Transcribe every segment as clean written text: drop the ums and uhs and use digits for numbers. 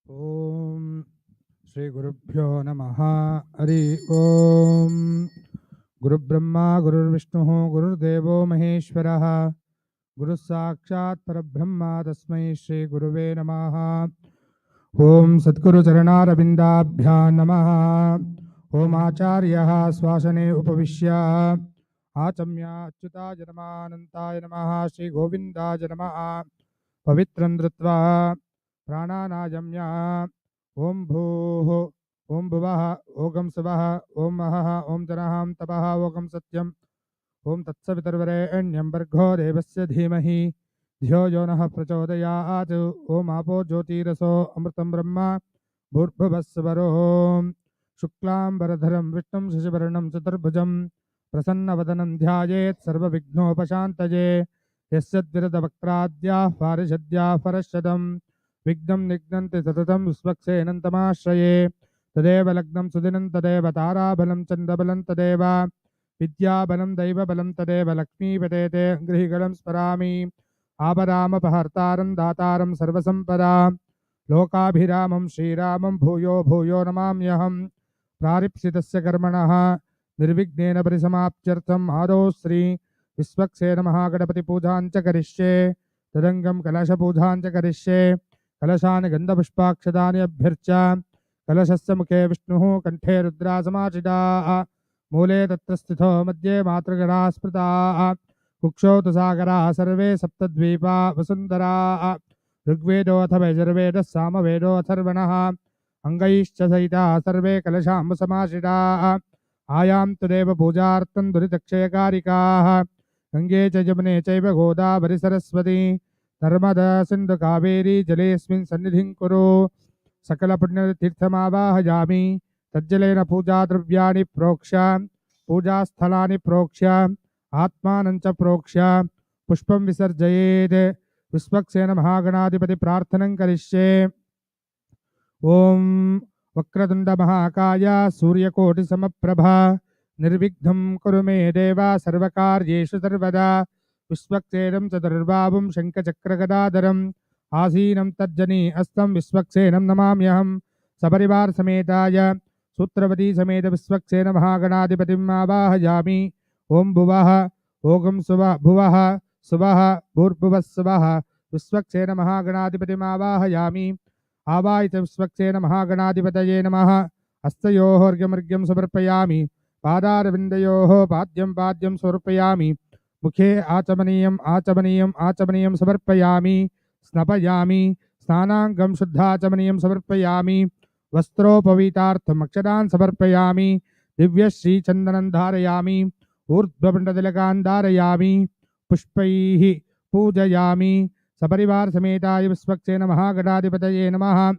ओम श्री गुरुभ्यो नमः। हरि ओम। गुरुब्रह्मा गुरुर्विष्णुः गुरुर्देवो महेश्वरः गुरुः साक्षात् परब्रह्म तस्मै श्री गुरुवे नमः। ओम सद्गुरुचरणारविन्दाभ्यां नमः। ओम आचार्यः श्वासने उपविश्य आचम्य अच्युताय नमानन्ताय नमः। श्री गोविन्दाय नमः। पवित्रं धृत्वा प्राणानायम्य ओम भूः ओम भुवः ओगम सुवः ओम महः ओम जनः तपः ओगम सत्यम् ओम तत्सवितुर्वरेण्यं भर्गो देवस्य धीमहि धियो यो नः प्रचोदयात्। ओम आपो ज्योतिरसो अमृतं ब्रह्म भूर्भुवस्सुवरो। शुक्लांबरधरं विष्णुं शशिवर्णं चतुर्भुजं प्रसन्नवदनं ध्यायेत् सर्वविघ्नोपशान्तये। यस्य द्विरदवक्त्राद्याः पारिषद्याः परश्चदम् विघ्नं निघ्नन्ति सततं विश्वक्सेनन्तमाश्रये। तदेव लग्नं सुदिनं तदेव ताराबलं चन्द्रबलं तदेव विद्याबलं दैवबलं तदेव लक्ष्मीपतेते गृहीगलं स्मरामि। आपरामपहर्तारं दातारं सर्वसम्पदां लोकाभिरामं श्रीरामं भूयो भूयो नमाम्यहं। प्रारिप्सितस्य कर्मणः निर्विघ्नेन परिसमाप्त्यर्थम् आदौ श्री विश्वक्सेन महागणपतिपूजां च करिष्ये। तदङ्गं कलशपूजां च करिष्ये। कलशानि गन्धपुष्पाक्षतानि अभ्यर्च्य कलशस्य मुखे विष्णुः कंठे रुद्रा समाचिताः। मूले तत्र स्थितो मध्ये मातृगणाः स्मृताः। कुक्षौ तु सागराः सर्वे सप्तद्वीपा वसुन्धराः। ऋग्वेदोऽथ यजुर्वेदः सामवेदो अथर्वणः। अङ्गैश्च सहिताः सर्वे कलशाम्बु समाश्रिताः। आयां तु देवपूजार्थं दुरितक्षयकारिकाः। गङ्गे च यमुने चैव गोदावरि सरस्वती नर्मदा सिन्धु कावेरी जलेऽस्मिन् सन्निधिं कुरु। सकलपुण्यतीर्थमावाहयामि तज्जलेन पूजाद्रव्याणि प्रोक्ष्य पूजास्थलानि प्रोक्ष्य आत्मानं च प्रोक्ष्य पुष्पं विसर्जयेत्। विश्वक्सेन महागणाधिपति प्रार्थनं करिष्ये। ओम वक्रतुंड महाकाय सूर्यकोटिसमप्रभा निर्विघ्नं कुरु मे देव सर्वकार्येषु सर्वदा। विश्वक्सेनं चतुर्बाहुं शङ्खचक्रगदाधरम् आसीनं तर्जनी अस्तं विश्वक्सेनं नमाम्यहं। सपरिवार समेताय सूत्रवती समेत विश्वक्सेन महागणाधिपतिम् आवाहयामि। ओम भुवः ओगं सुवः भुवः सुवः भूर्भुवः सुवः विश्वक्सेन महागणाधिपतिम् आवाहयामि। आवाहित विश्वक्सेन महागणाधिपतये नमः। हस्तयोः अर्घ्यमर्घ्यं समर्पयामि। पादारविन्दयोः पाद्यं पाद्यं समर्पयामि। मुखे आचमनीयम् आचमनीयम् आचमनीयं समर्पयामि। स्नपयामि। स्नानाङ्गं शुद्धाचमनीयं समर्पयामि। वस्त्रोपवीतार्थम् अक्षतान् समर्पयामि। दिव्यश्रीचन्दनं धारयामि। ऊर्ध्वपुण्डतिलकान् धारयामि। पुष्पैः पूजयामि। सपरिवार समेताय विश्वक्सेन महागणाधिपतये नमः।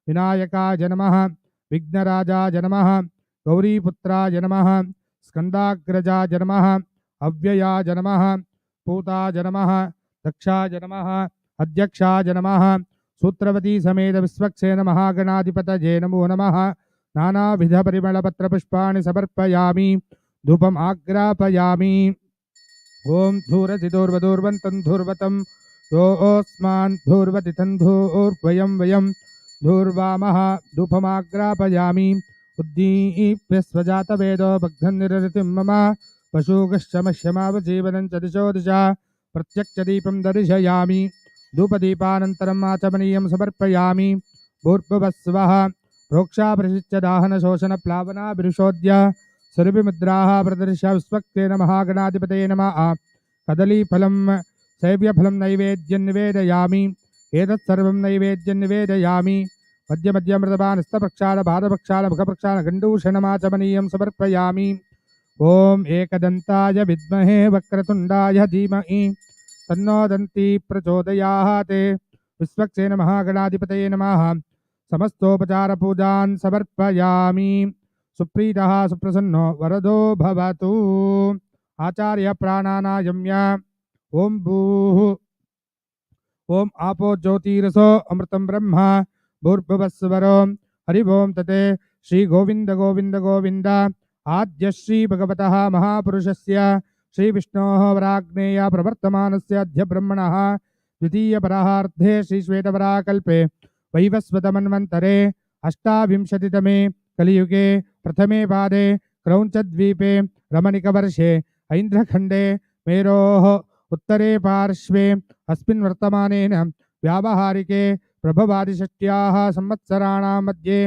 विनायकाय नमः। विघ्नराजाय नमः। गौरीपुत्राय नमः। स्कन्दाग्रजाय नमः। अव्ययाय नमः। पूताय नमः। दक्षाय नमः। अध्यक्षाय नमः। सूत्रवती समेत विश्वक्सेन महागणाधिपतये नमो नमः। नानाविधपरिमलपत्रपुष्पाणि समर्पयामि। धूपम् आग्रापयामि। ओम धूरधिदूर्वदूर्वन्तं धूर्वतं योऽस्मान् धूर्वति तन्धूर्वयं वयं धूर्वामः। धूपमाग्रापयामि। उद्दीप्य स्वजातवेदो भग्नं निरृतिं मम पशुगश्चमश्यमावजीवनं च दिशो दिशा प्रत्यक्षदीपं दर्शयामि। धूपदीपानन्तरम् आचमनीयं समर्पयामि। भूर्भुवस्सुवः प्रोक्षाप्रशिच्य दाहनशोषणप्लावनाभिरुषोद्य सुरभिमुद्राः प्रदर्श्य विश्वक्सेन महागणाधिपतये नमः। कदलीफलं सैव्यफलं नैवेद्यं निवेदयामि। एतत् सर्वं नैवेद्यं निवेदयामि। मध्यमध्यमृतपानस्तप्रक्षाल पादप्रक्षाल मुखप्रक्षाल गण्डूषणमाचमनीयं समर्पयामि। ओम एकदन्ताय विद्महे वक्रतुण्डाय धीमहि तन्नो दन्ती प्रचोदयात्। विश्वक्सेन महागणाधिपतये नमः। समस्तोपचारपूजान् समर्पयामि। सुप्रीतः सुप्रसन्नो वरदो भवतु। आचार्य प्राणानायम्य ओम भूः ओम आपो ज्योतिरसो अमृतं ब्रह्म भूर्भुवस्सुवरो। हरि ओम तते श्री गोविंद गोविंद गोविंद। आद्य श्री भगवतः महापुरुषस्य श्री विष्णोः वराग्नेय प्रवर्तमानस्य अद्य ब्रह्मणः द्वितीय पराहार्धे श्री श्वेतवराकल्पे वैवस्वतमन्वन्तरे अष्टाविंशतितमे कलियुगे प्रथमे पादे क्रौञ्चद्वीपे रमणिकवर्षे ऐन्द्रखण्डे मेरोः उत्तरे पार्श्वे अस्मिन् वर्तमानेन व्यावहारिके प्रभवादिषष्ट्याः संवत्सराणां मध्ये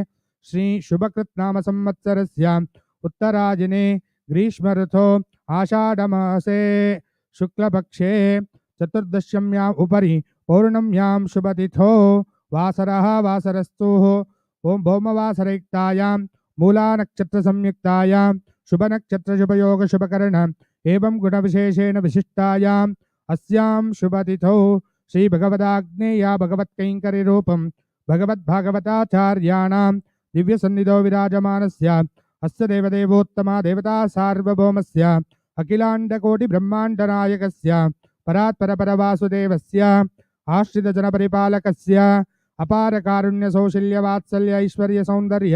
श्री शुभकृत्नाम संवत्सरस्य उत्तरायणे ग्रीष्मऋतौ आषाढमासे शुक्लपक्षे चतुर्दश्याम् उपरि पौर्णम्यां शुभतिथौ वासरः वासरस्तुः ओं भौमवासरयुक्तायां मूलानक्षत्रसंयुक्तायां शुभनक्षत्रशुभयोग शुभकर्ण एवं गुणविशेषेण विशिष्टायाम् अस्यां शुभतिथौ श्रीभगवदाग्नेया भगवत्कैङ्कर्यरूपं भगवद्भागवताचार्याणां दिव्यसन्निधौ विराजमानस्य अस्य देवदेवोत्तमा देवता सार्वभौमस्य अखिलाण्डकोटिब्रह्माण्डनायकस्य परात्परपरवासुदेवस्य आश्रितजनपरिपालकस्य अपारकारुण्यसौशील्यवात्सल्य ऐश्वर्यसौन्दर्य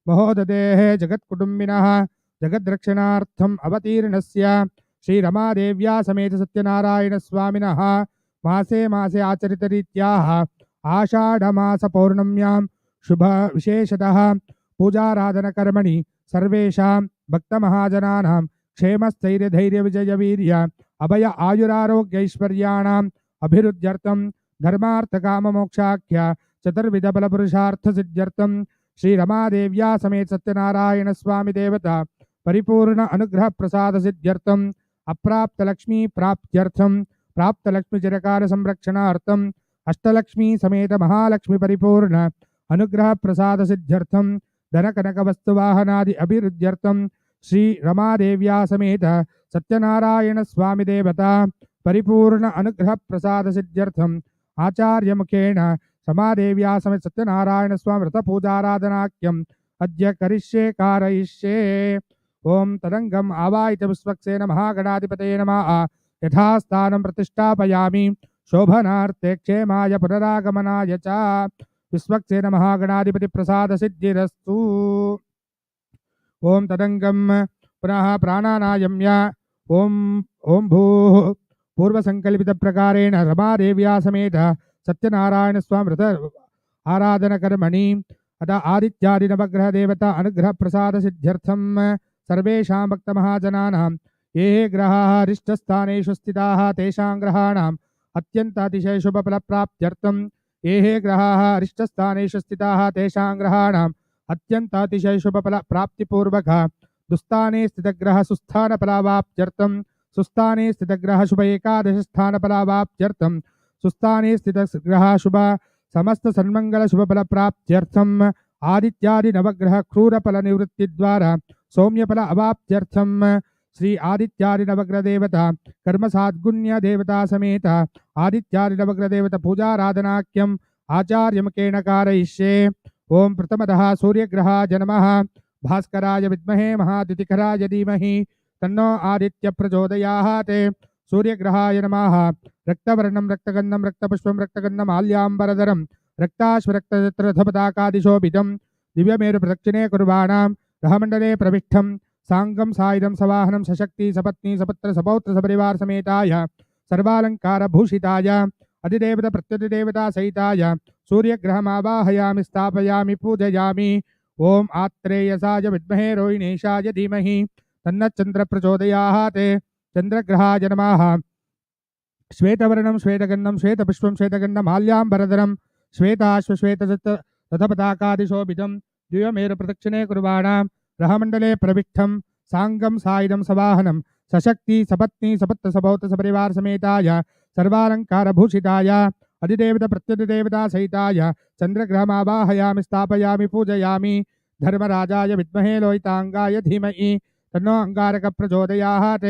महोदधेः जगत्कुटुम्बिनः जगद्रक्षणार्थम् अवतीर्णस्य श्रीरमादेव्या समेत सत्यनारायणस्वामिनः मासे मासे आचरितरीत्याः आषाढमासपौर्णम्यां शुभ विशेषतः पूजाराधनकर्मणि सर्वेषां भक्तमहाजनानां क्षेमस्थैर्यधैर्यविजयवीर्य अभय आयुरारोग्यैश्वर्याणाम् अभिवृद्ध्यर्थं धर्मार्थकाममोक्षाख्य चतुर्विधफलपुरुषार्थसिद्ध्यर्थं श्रीरमादेव्या समेत सत्यनारायणस्वामी देवता परिपूर्ण अनुग्रहप्रसादसिद्ध्यर्थम् अप्राप्तलक्ष्मी प्राप्त्यर्थं प्राप्तलक्ष्मीचिरकालसंरक्षणार्थम् अष्टलक्ष्मी समेत महालक्ष्मी परिपूर्ण अनुग्रहप्रसादसिद्ध्यर्थं धनकनकवस्तुवाहनादि अभिवृद्ध्यर्थं श्रीरमादेव्या समेत सत्यनारायणस्वामी देवता परिपूर्ण अनुग्रहप्रसादसिद्ध्यर्थम् आचार्यमुखेन समादेव्या समेत सत्यनारायणस्वामी व्रतपूजाराधनाख्यम् अद्य करिष्ये कारयिष्ये ओं तदङ्गम् आवाहित विश्वक्सेन महागणाधिपतये नमः यथास्थानं प्रतिष्ठापयामि शोभनार्थे क्षेमाय पुनरागमनाय च विश्वक्सेन महागणाधिपति प्रसाद सिद्धिरस्तु ओं तदङ्गं पुनः प्राणानायम्य ओं भूः पूर्वसंकल्पित प्रकारेण रमादेव्या समेत सत्यनारायणस्वामी व्रत आराधनकर्मणि अतः आदित्यादि नवग्रह देवता अनुग्रह प्रसाद सिद्ध्यर्थं सर्वेषां भक्तमहाजनानां ये ग्रहाः रिष्टस्थानेषु स्थिताः तेषां ग्रहाणाम् अत्यन्तातिशय शुभफलप्राप्त्यर्थं ये ग्रहाः रिष्टस्थानेषु स्थिताः तेषां ग्रहाणाम् अत्यन्तातिशय शुभफलप्राप्तिपूर्वक दुस्थाने स्थितग्रह सुस्थानफलावाप्त्यर्थं सुस्थाने स्थितग्रह शुभ एकादशस्थानफलावाप्त्यर्थं सुस्थाने स्थितग्रह शुभ समस्त सन्मंगल शुभफलप्राप्त्यर्थं आदित्यादि नवग्रह क्रूरफलनिवृत्तिद्वारा सौम्यफल अवाप्त्यर्थं श्री आदित्यादि नवग्रह देवता कर्मसाद्गुण्य देवता समेत आदित्यादि नवग्रह देवता पूजाराधनाख्यम् आचार्यमुखेन कारयिष्ये ओं प्रथमतः सूर्यग्रहाय नमः भास्कराय विद्महे महादितिकराय धीमहि तन्नो आदित्य प्रचोदयात् सूर्यग्रहाय नमः रक्तवर्णं रक्तगन्धं रक्तपुष्पं रक्तगन्धमाल्याम्बरधरं रक्ताश्वरक्तचित्ररथपताकादिशोभितं दिव्यमेरुप्रदक्षिणे कुर्वाणां ग्रहमण्डले प्रविष्टं सांगं सायुधं सवाहनं सशक्ति सपत्नी सपुत्र सपौत्र सपरिवार समेताय सर्वालंकारभूषिताय अधिदेवता प्रत्यधिदेवता सहिताय सूर्यग्रहमावाहयामि स्थापयामि पूजयामि ओम आत्रेयसाय विद्महे रोहिणेशाय धीमहि तन्नच्चन्द्र प्रचोदयात् चन्द्रग्रहाय नमः श्वेतवर्णं श्वेतगन्धं श्वेतपुष्पं श्वेतगन्धमाल्याम्बरधरं श्वेताश्वश्वेतरथपताकादिशोभितं दिव्यमेरुप्रदक्षिणे कुर्वाणां ग्रहमण्डले प्रविष्टं सांगं सायुधं सवाहनं सशक्ति सपत्नी सपुत्र सपौत्र सपरिवार समेताय सर्वालंकारभूषिताय अधिदेवता प्रत्यधिदेवता सहिताय चन्द्रग्रहमावाहयामि स्थापयामि पूजयामि धर्मराजाय विद्महे लोहितांगाय धीमहि तन्नो अंगारक प्रचोदयात्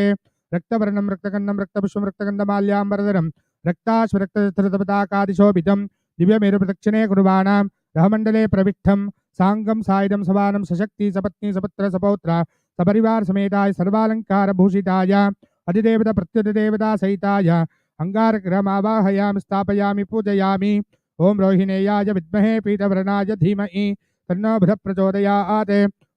रक्तवर्णं रक्तगन्धं रक्तपुष्पं रक्तगन्धमाल्याम्बरधरं रक्ताश्वरक्तचित्ररथपताकादिशोभितं दिव्यमेरुप्रदक्षिणे कुर्वाणां ग्रहमण्डले प्रविष्टं सांगं सायुधं सवाहनं सशक्ति सपत्नी सपुत्र सपौत्र सपरिवार समेताय सर्वालंकारभूषिताय अधिदेवता प्रत्यधिदेवता सहिताय अंगारग्रहमावाहयामि स्थापयामि पूजयामि ओं रोहिणेयाय विद्महे पीतवर्णाय धीमहि तन्नो बुधः प्रचोदयात्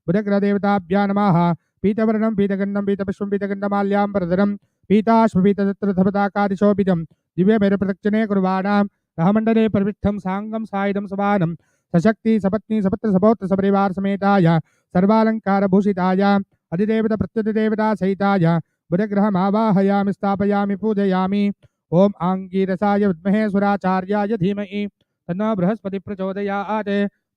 बुधग्रहदेवताभ्यां नमः पीतवर्णं पीतगन्धं पीतपुष्पं पीतगन्धमाल्याम्बरधरं पीताश्वपीतचित्ररथपताकादिशोभितं दिव्यमेरुप्रदक्षिणे कुर्वाणां ग्रहमण्डले प्रविष्टं साङ्गं सायुधं सवाहनं सशक्ति सपत्नी सपुत्र सपौत्र सपरिवार समेताय सर्वालङ्कारभूषिताय अधिदेवता प्रत्यधिदेवता सहिताय बुधग्रहमावाहयामि स्थापयामि पूजयामि। ओम आंगीरसाय विद्महे सुराचार्याय धीमहि तन्नो बृहस्पति प्रचोदयात्।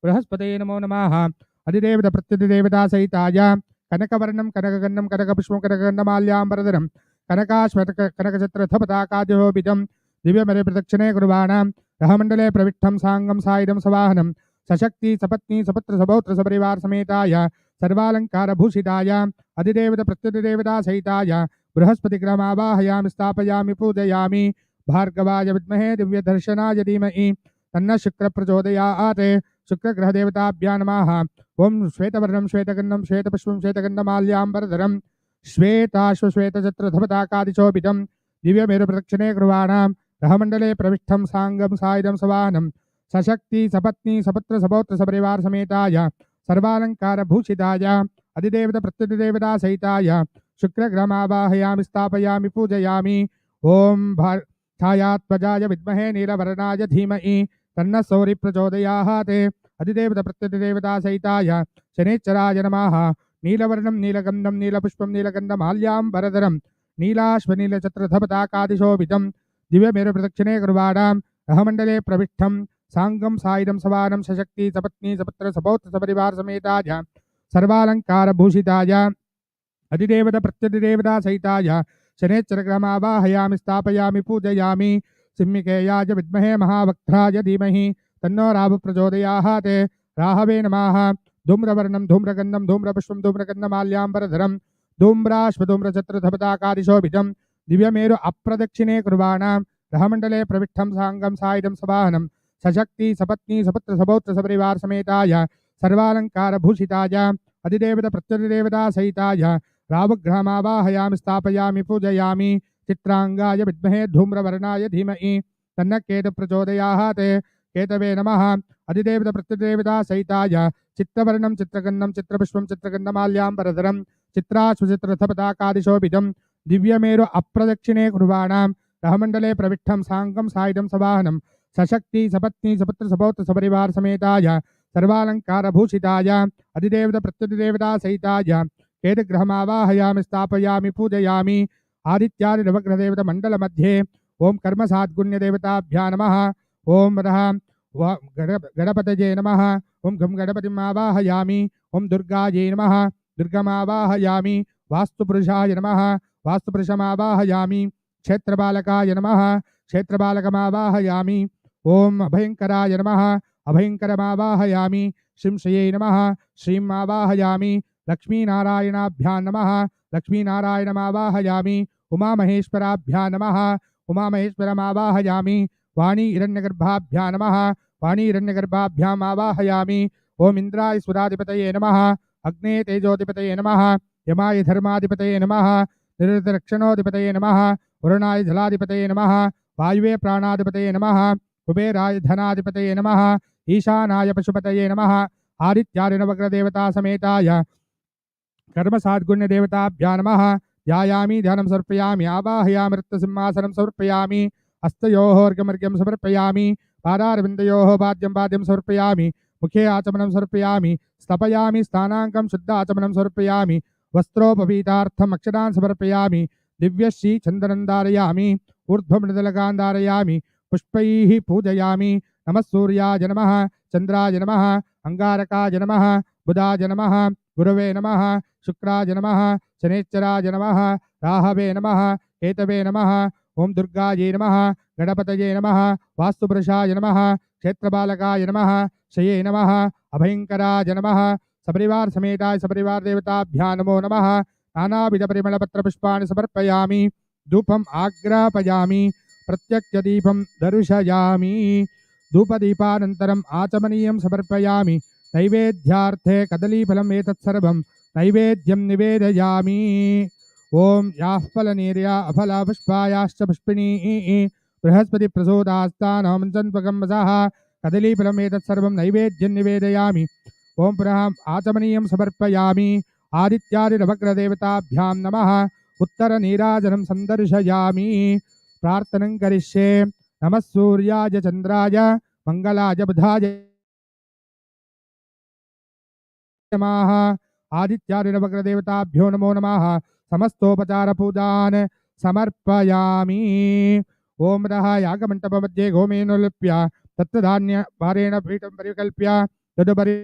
बृहस्पते नमो नमः। अधिदेवता प्रत्यधिदेवता सहिताय कनकवर्णं कनकगन्धं कनकपुष्पं कनकगन्धमाल्याम्बरधरं कनकाश्वतकनकचत्रथपताकादिशोभितं दिव्यमरे प्रदक्षिणे कुर्वाणां ग्रहमण्डले प्रविष्टं साङ्गं सायुधं सवाहनं सशक्ति सपत्नी सपुत्र सपौत्र सपरिवार समेताय सर्वालङ्कारभूषिताय अधिदेवता प्रत्यधिदेवता सहिताय बृहस्पतिग्रहमावाहयामि स्थापयामि पूजयामि। भार्गवाय विद्महे दिव्यदर्शनाय धीमहि तन्नः शुक्रः प्रचोदयात्। शुक्रग्रहदेवताभ्यां नमः। ओम श्वेतवर्णं श्वेतगन्धं श्वेतपुष्पं श्वेतगन्धमाल्याम्बरधरं श्वेताश्वश्वेतचत्रधपताकादिशोभितं दिव्यमेरुप्रदक्षिणे कुर्वाणां ग्रहमण्डले प्रविष्टं साङ्गं सायुधं सवाहनं सशक्ति सपत्नी सपुत्र सपौत्र सपरिवार समेताय सर्वालङ्कारभूषिताय अधिदेवता प्रत्यधिदेवता सहिताय शुक्रग्रहमावाहयामि स्थापयामि पूजयामि। ओम छायात्मजाय विद्महे नीलवर्णाय धीमहि तन्नः सौरिः प्रचोदयात्। अधिदेवता प्रत्यधिदेवता सहिताय शनेश्चराय नमः। नीलवर्णं नीलगन्धं नीलपुष्पं नीलगन्धमाल्याम्बरधरं नीलाश्वनीलचत्रधपताकादिशोभितं दिव्यमेरुप्रदक्षिणे कुर्वाणां ग्रहमण्डले प्रविष्टं साङ्गं सायुधं सवाहनं सशक्ति सपत्नी सपुत्र सपौत्र सपरिवार समेताय सर्वालङ्कारभूषिताय अधिदेवता प्रत्यधिदेवता सहिताय शनेश्चरग्रहमावाहयामि स्थापयामि पूजयामि। सिंहिकेयाय विद्महे महावक्त्राय धीमहि तन्नो राहुः प्रचोदयात्। राहवे नमः। धूम्रवर्णं धूम्रगन्धं धूम्रपुष्पं धूम्रगन्धमाल्याम्बरधरं धूम्राश्वधूम्रचत्रधपताकादिशोभितं दिव्यमेरु अप्रदक्षिणे कुर्वाणां ग्रहमण्डले प्रविष्टं साङ्गं सायुधं सवाहनं सशक्ति सपत्नी सपुत्र सपौत्र सपरिवार समेताय सर्वालङ्कारभूषिताय अधिदेवता प्रत्यधिदेवता सहिताय रावग्रहमावाहयामि स्थापयामि पूजयामि। चित्रांगाय विद्महे धूम्रवर्णाय धीमहि तन्नः केतुः प्रचोदयात्। केतवे नमः। अधिदेवता प्रत्यधिदेवता सहिताय चित्रवर्णं चित्रगन्धं चित्रपुष्पं चित्रगन्धमाल्याम्बरधरं चित्राश्वचित्रथपताकादिशोभितं दिव्यमेरु अप्रदक्षिणे कुर्वाणां ग्रहमण्डले प्रविष्टं साङ्गं सायुधं सवाहनं सशक्ति सपत्नी सपुत्र सपौत्र सपरिवार समेताय सर्वालङ्कारभूषिताय अधिदेवता प्रत्यधिदेवता सहिताय केतुग्रहमावाहयामि स्थापयामि पूजयामि। आदित्यादि नवग्रहदेवता मंडल मध्ये ओम कर्मसाद्गुण्यदेवताभ्यां नमः। ओम रः गणपतये नमः। ओम गं गणपतिम् आवाहयामि। ओम दुर्गायै नमः। दुर्गमावाहयामि। वास्तुपुरुषाय नमः। वास्तुपुरुषमावाहयामि। क्षेत्रपालकाय नमः। क्षेत्रपालकमावाहयामि। ओम अभयंकराय नमः। अभयंकरमावाहयामि। श्रींश्रियै नमः। श्रीम् आवाहयामि। लक्ष्मीनारायणाभ्यां नमः। लक्ष्मीनारायणमावाहयामि। उमामहेश्वराभ्यां नमः। उमामहेश्वरमावाहयामि। वाणी हिरण्यगर्भाभ्यां नमः। वाणी हिरण्यगर्भाभ्याम् आवाहयामि। ओम इंद्राय सुराधिपतये नमः। अग्ने तेजोधिपतये नमः। यमाय धर्माधिपतये नमः। निरृतरक्षणोधिपतये नमः। वरुणाय जलाधिपतये नमः। वायुवे प्राणाधिपतये नमः। कुबेराय धनाधिपतये नमः। ईशानाय पशुपतये नमः। आदित्याय नवग्रहदेवता समेताय कर्मसाद्गुण्यदेवताभ्यां नमः। ध्यायामि ध्यानं समर्पयामि। आवाहयामि रत्नसिंहासनं समर्पयामि। हस्तयोः अर्घ्यमर्घ्यं समर्पयामि। पादारविन्दयोः पाद्यं पाद्यं समर्पयामि। मुखे आचमनं समर्पयामि। स्थपयामि स्थानाङ्कं शुद्ध आचमनं समर्पयामि। वस्त्रोपवीतार्थम् अक्षतान् समर्पयामि। दिव्यश्री चन्दनं धारयामि। ऊर्ध्वमृदलकान् धारयामि। पुष्पैः पूजयामि। नमः सूर्याय नमः। चन्द्राय नमः। अंगारकाय नमः। बुधाय नमः। गुरवे नमः। शुक्राय नमः। शनेश्चराय नमः। राहवे नमः। केतवे नमः। ओम दुर्गायै नमः। गणपतये नमः। वास्तुपुरुषाय नमः। क्षेत्रपालकाय नमः। शये नमः। अभयंकराय नमः। सपरिवार समेताय सपरिवार देवताभ्यां नमो नमः। नानाविधपरिमलपत्रपुष्पाणि समर्पयामि। धूपम् आग्रापयामि। प्रत्यक्षदीपं दर्शयामि। धूपदीपानन्तरम् आचमनीयं समर्पयामि। नैवेद्यार्थे कदलीफलम् एतत् सर्वं नैवेद्यं निवेदयामि। ओम याः फलनीर्या अफला पुष्पायाश्च पुष्पिणीः बृहस्पति प्रसोदास्तानमञ्चन्त्वकम्बसः कदलीफलम् एतत् सर्वं नैवेद्यं निवेदयामि। ओम पुनः आचमनीयं समर्पयामि। आदित्यादि नवग्रहदेवताभ्यां नमः। उत्तरनीराजनं सन्दर्शयामि। प्रार्थनं करिष्ये। नमः सूर्याय चन्द्राय मंगलाय बुधाय नमः। आदित्याय नवग्रहदेवताभ्यो नमो नमः। समस्तोपचार पूजान् समर्पयामि। ओम रः यागमण्डपमध्ये गोमेनोलिप्य तत्तधान्य भारेण पीठं परिकल्प्य तदुपरि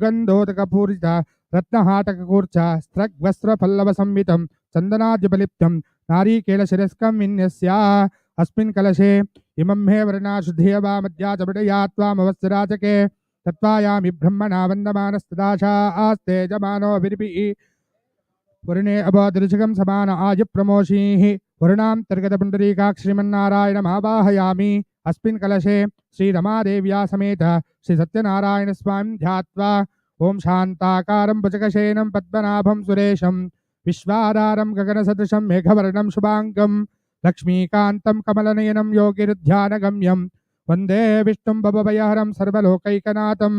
गन्धोदकपूरित रत्नहाटककूर्च स्त्रग्वस्त्रपल्लवसंवितं चन्दनाद्युपलिप्तं नारीकेलशिरस्कं विन्यस्य अस्मिन् कलशे इमं मे वर्णाशुद्धेवा मध्या च विडया त्वामवस्तिराजके तत्त्वायामि ब्रह्मणा वन्दमानस्तदाशा आस्ते जमानो विरिभिः वर्णे अबोधृशकं समान आयुप्रमोषीः वर्णान्तर्गतपुण्डरीकाक्ष श्रीमन्नारायणमावाहयामि। अस्मिन् कलशे श्रीरमादेव्या समेत श्री सत्यनारायण स्वामी ध्यात्वा ओम शान्ताकारं भुजगशयनं पद्मनाभं सुरेशं विश्वाधारं गगनसदृशं मेघवर्णं शुभाङ्गं लक्ष्मीकान्तं कमलनयनं योगिर्ध्यानगम्यं वन्दे विष्णुं भवभयहरं सर्वलोकैकनाथं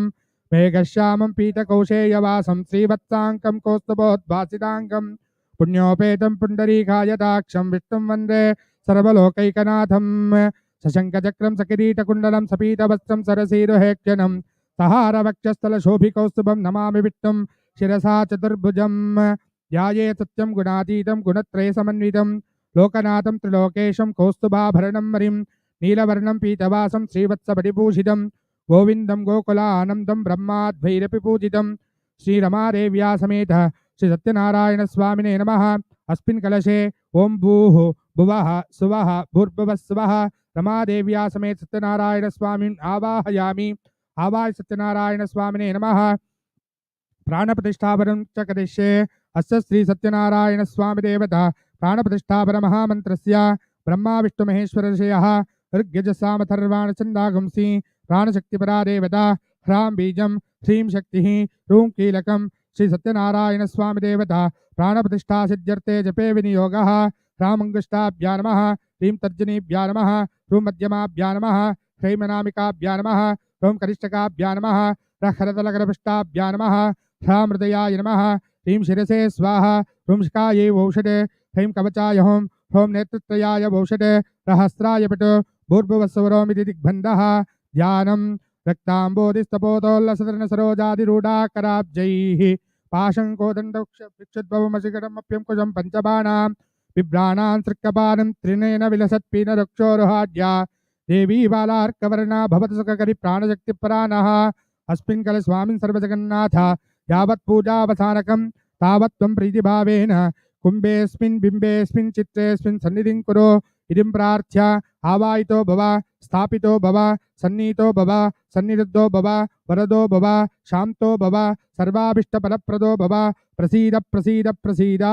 मेघश्यामं पीतकौशेयवासं श्रीवत्साङ्कं कौस्तुभोद्भासिताङ्गं पुण्योपेतं पुण्डरीकायदाक्षं विष्णुं वन्दे सर्वलोकैकनाथं सशङ्खचक्रं सकिरीटकुण्डलं सपीतवस्त्रं सरसीरुहेक्षणं सहारवक्षस्थलशोभिकौस्तुभं नमामि विष्णुं शिरसा चतुर्भुजं ध्याये सत्यं गुणातीतं गुणत्रयसमन्वितं लोकनाथं त्रिलोकेशं कौस्तुभाभरणं मरिं नीलवर्णं पीतवासं श्रीवत्सपरिभूषितं गोविन्दं गोकुलानन्दं ब्रह्माद्भैरपि पूजितं श्रीरमादेव्या समेत श्री सत्यनारायण स्वामिने नमः। अस्मिन् कलशे ओम भूः भुवः सुवः भूर्भुवः स्वः रमादेव्या समेत सत्यनारायण स्वामिन् आवाहयामि। आवाय सत्यनारायण स्वामिने नमः। प्राणप्रतिष्ठापनं च करिष्ये। अस्य श्री सत्यनारायण स्वामी देवता प्राणप्रतिष्ठापन महामन्त्रस्य ब्रह्मा विष्णु महेश्वर ऋषयः ऋग्यजसामथर्वाण छन्दागुंसि प्राणशक्तिपरा देवता ह्रां बीजं ह्रीं शक्तिः रूं कीलकं श्री सत्यनारायण स्वामी देवता प्राणप्रतिष्ठा सिद्ध्यर्थे जपे विनियोगः। ह्रां अंगुष्ठाभ्या नमः ह्रीं तर्जनीभ्या नमः ह्रूं मध्यमाभ्या नमः ह्रैमनामिकाभ्या नमः ह्रूं करिष्ठकाभ्या नमः ह्रहरतलकरपृष्ठाभ्या नमः ह्रां हृदयाय नमः ह्रीं शिरसे स्वाहा ह्रूं शिखायै वौषटे ह्रीं कवचाय हों ह्रों नेत्रत्रयाय वौषटे रहस्राय पिटु भूर्भुवस्वरोमिति दिग्बन्धः। ध्यानं रक्ताम्बोधिस्तपोतोल्लसदर्णसरोजादिरूढाकराब्जैः पाशङ्कोदण्डवृक्षद्भवमशिखरमप्यङ्कुशं पञ्चबाणां बिभ्राणां तृक्कपालं त्रिनेन विलसत्पीनरक्षोरुहाढ्या देवी बालार्कवर्णा भवत सुखकरी प्राणशक्तिपरानः। अस्मिन् कले स्वामिन् सर्वजगन्नाथ यावत् पूजावसानकं तावत् त्वं प्रीतिभावेन कुम्भेऽस्मिन् बिम्बेऽस्मिन् चित्रेऽस्मिन् सन्निधिं कुरु इदं प्रार्थ्य आवाहितो भव स्थापितो भव सन्नीतो भव सन्निरुद्धो भव वरदो भव शान्तो भव सर्वाभीष्टफलप्रदो भव प्रसीद प्रसीद प्रसीद।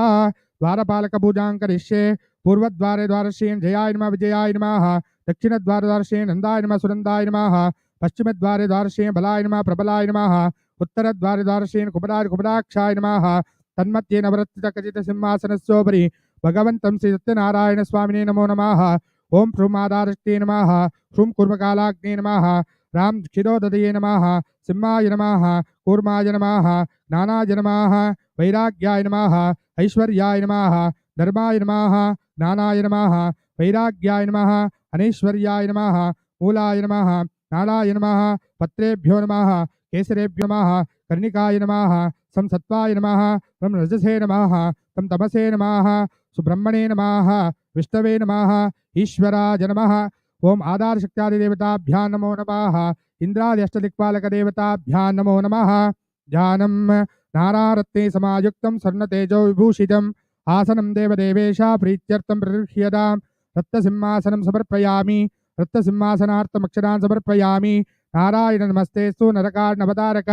द्वारपालकपूजां करिष्ये। पूर्वद्वारे द्वारश्रीं जयाय नमः विजयाय नमः दक्षिणद्वारद्वारश्रीं नन्दाय नमः सुनन्दाय नमः पश्चिमद्वारे द्वारश्रीं बलाय नमः प्रबलाय नमः उत्तरद्वारे द्वारश्रीं कुबराय कुबराक्षाय नमः तन्मध्ये नवरत्नखचितसिंहासनस्योपरि भगवन्तं श्री सत्यनारायण स्वामिने नमो नमः। ओम ह्रूमादारष्टे नमः ह्रूं कूर्मकालाग्ने नमः रां क्षीरोदये नमः सिंहाय नमः कूर्माय नमः ज्ञानाय नमः वैराग्याय नमः ऐश्वर्याय नमः धर्माय नमः ज्ञानाय नमः वैराग्याय नमः अनैश्वर्याय नमः मूलाय नमः ज्ञानाय नमः पत्रेभ्यो नमः केसरेभ्यो नमः कर्णिकाय नमः संसत्वाय नमः तं रजसे नमः तं तमसे नमः सुब्रह्मणे नमः विष्णवे नमः ईश्वराय नमः। ओम आधारशक्त्यादिदेवताभ्यां नमो नमः इंद्रादि अष्टदिक्पालकदेवताभ्यां नमो नमः। ध्यानं नारारत्ने समायुक्तं स्वर्णतेजो विभूषितं आसनं देवदेवेशा प्रीत्यर्थं प्रगृह्यतां रत्नसिंहासनं समर्पयामि। रत्नसिंहासनार्थमक्षरान् समर्पयामि। नारायण नमस्तेस्तु नरकार्णवतारक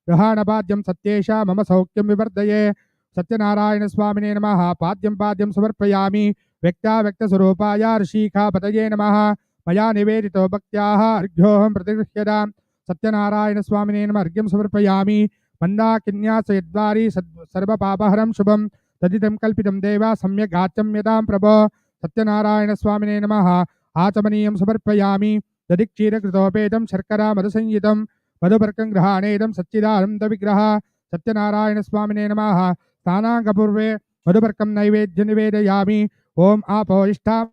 ग्रहाणपाद्यं सत्येशा मम सौख्यं विवर्धये। सत्यनारायण स्वामिने नमः। पाद्यं पाद्यं समर्पयामि। व्यक्ताव्यक्तस्वरूपाय ऋषिखापतये नमः। मया निवेदितो भक्त्याः अर्घ्योऽहं प्रतिगृह्यतां। सत्यनारायण स्वामिने नमः अर्घ्यं समर्पयामि। मन्दाकिन्यासयद्वारी सर्वपापहरं शुभं तदिदं कल्पितं देवा सम्यक् आचम्यतां प्रभो। सत्यनारायण स्वामिने नमः। आचमनीयं समर्पयामि। दधिक्षीरकृतोपेतं शर्करा मधुसंयुतं मधुपर्कं गृहाणेदं सच्चिदानन्दविग्रह। सत्यनारायण स्वामिने नमः। स्नानाङ्गपूर्वे मधुपर्कं नैवेद्य निवेदयामि। ओम आपो इष्टा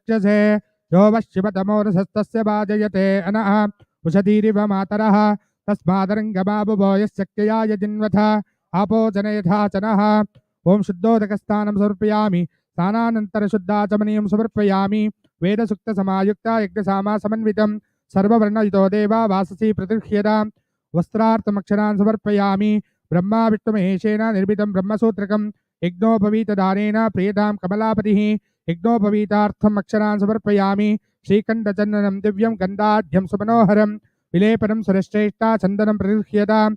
वक्षसे यो वशिवतमोरसस्तस्य वाजयते अनः उषधीरिव मातरः तस्मादरङ्गमाबुभो यस्यक्यया यजिन्वथ आपो जनयथाचनः ओम शुद्धोदकस्नानं समर्पयामि स्नानानन्तरशुद्धाचमनीयं समर्पयामि वेदसुक्तसमायुक्ता यज्ञसामा समन्वितं सर्ववर्णयुतो देवा वाससी प्रतिगृह्यतां वस्त्रार्थमक्षरान् समर्पयामि ब्रह्मा विष्णुमहेशेन निर्मितं ब्रह्मसूत्रकं यज्ञोपवीतदानेन प्रियतां कमलापतिः यज्ञोपवीतार्थम् अक्षरान् समर्पयामि श्रीकण्ठचन्दनं दिव्यं गन्धाढ्यं सुमनोहरं विलेपनं सुरश्रेष्ठा चन्दनं प्रतिगृह्यतां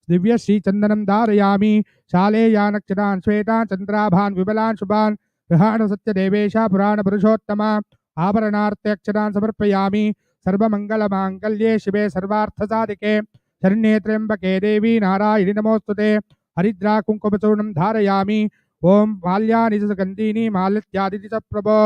दिव्य श्रीचन्दनं धारयामि शालेयानक्षरान् श्वेतान् चन्द्राभान् विमलान् शुभान् गृहाण सत्यदेवेश पुराणपुरुषोत्तमा आभरणार्थ्यक्षरान् समर्पयामि सर्वमङ्गलमाङ्गल्ये शिवे सर्वार्थसाधिके शरण्ये त्र्यम्बके देवी नारायणि नमोस्तुते हरिद्रा कुङ्कुमचूर्णं धारयामि ओम माल्यानि च सुगन्धीनि माल्यत्यादिति च प्रभो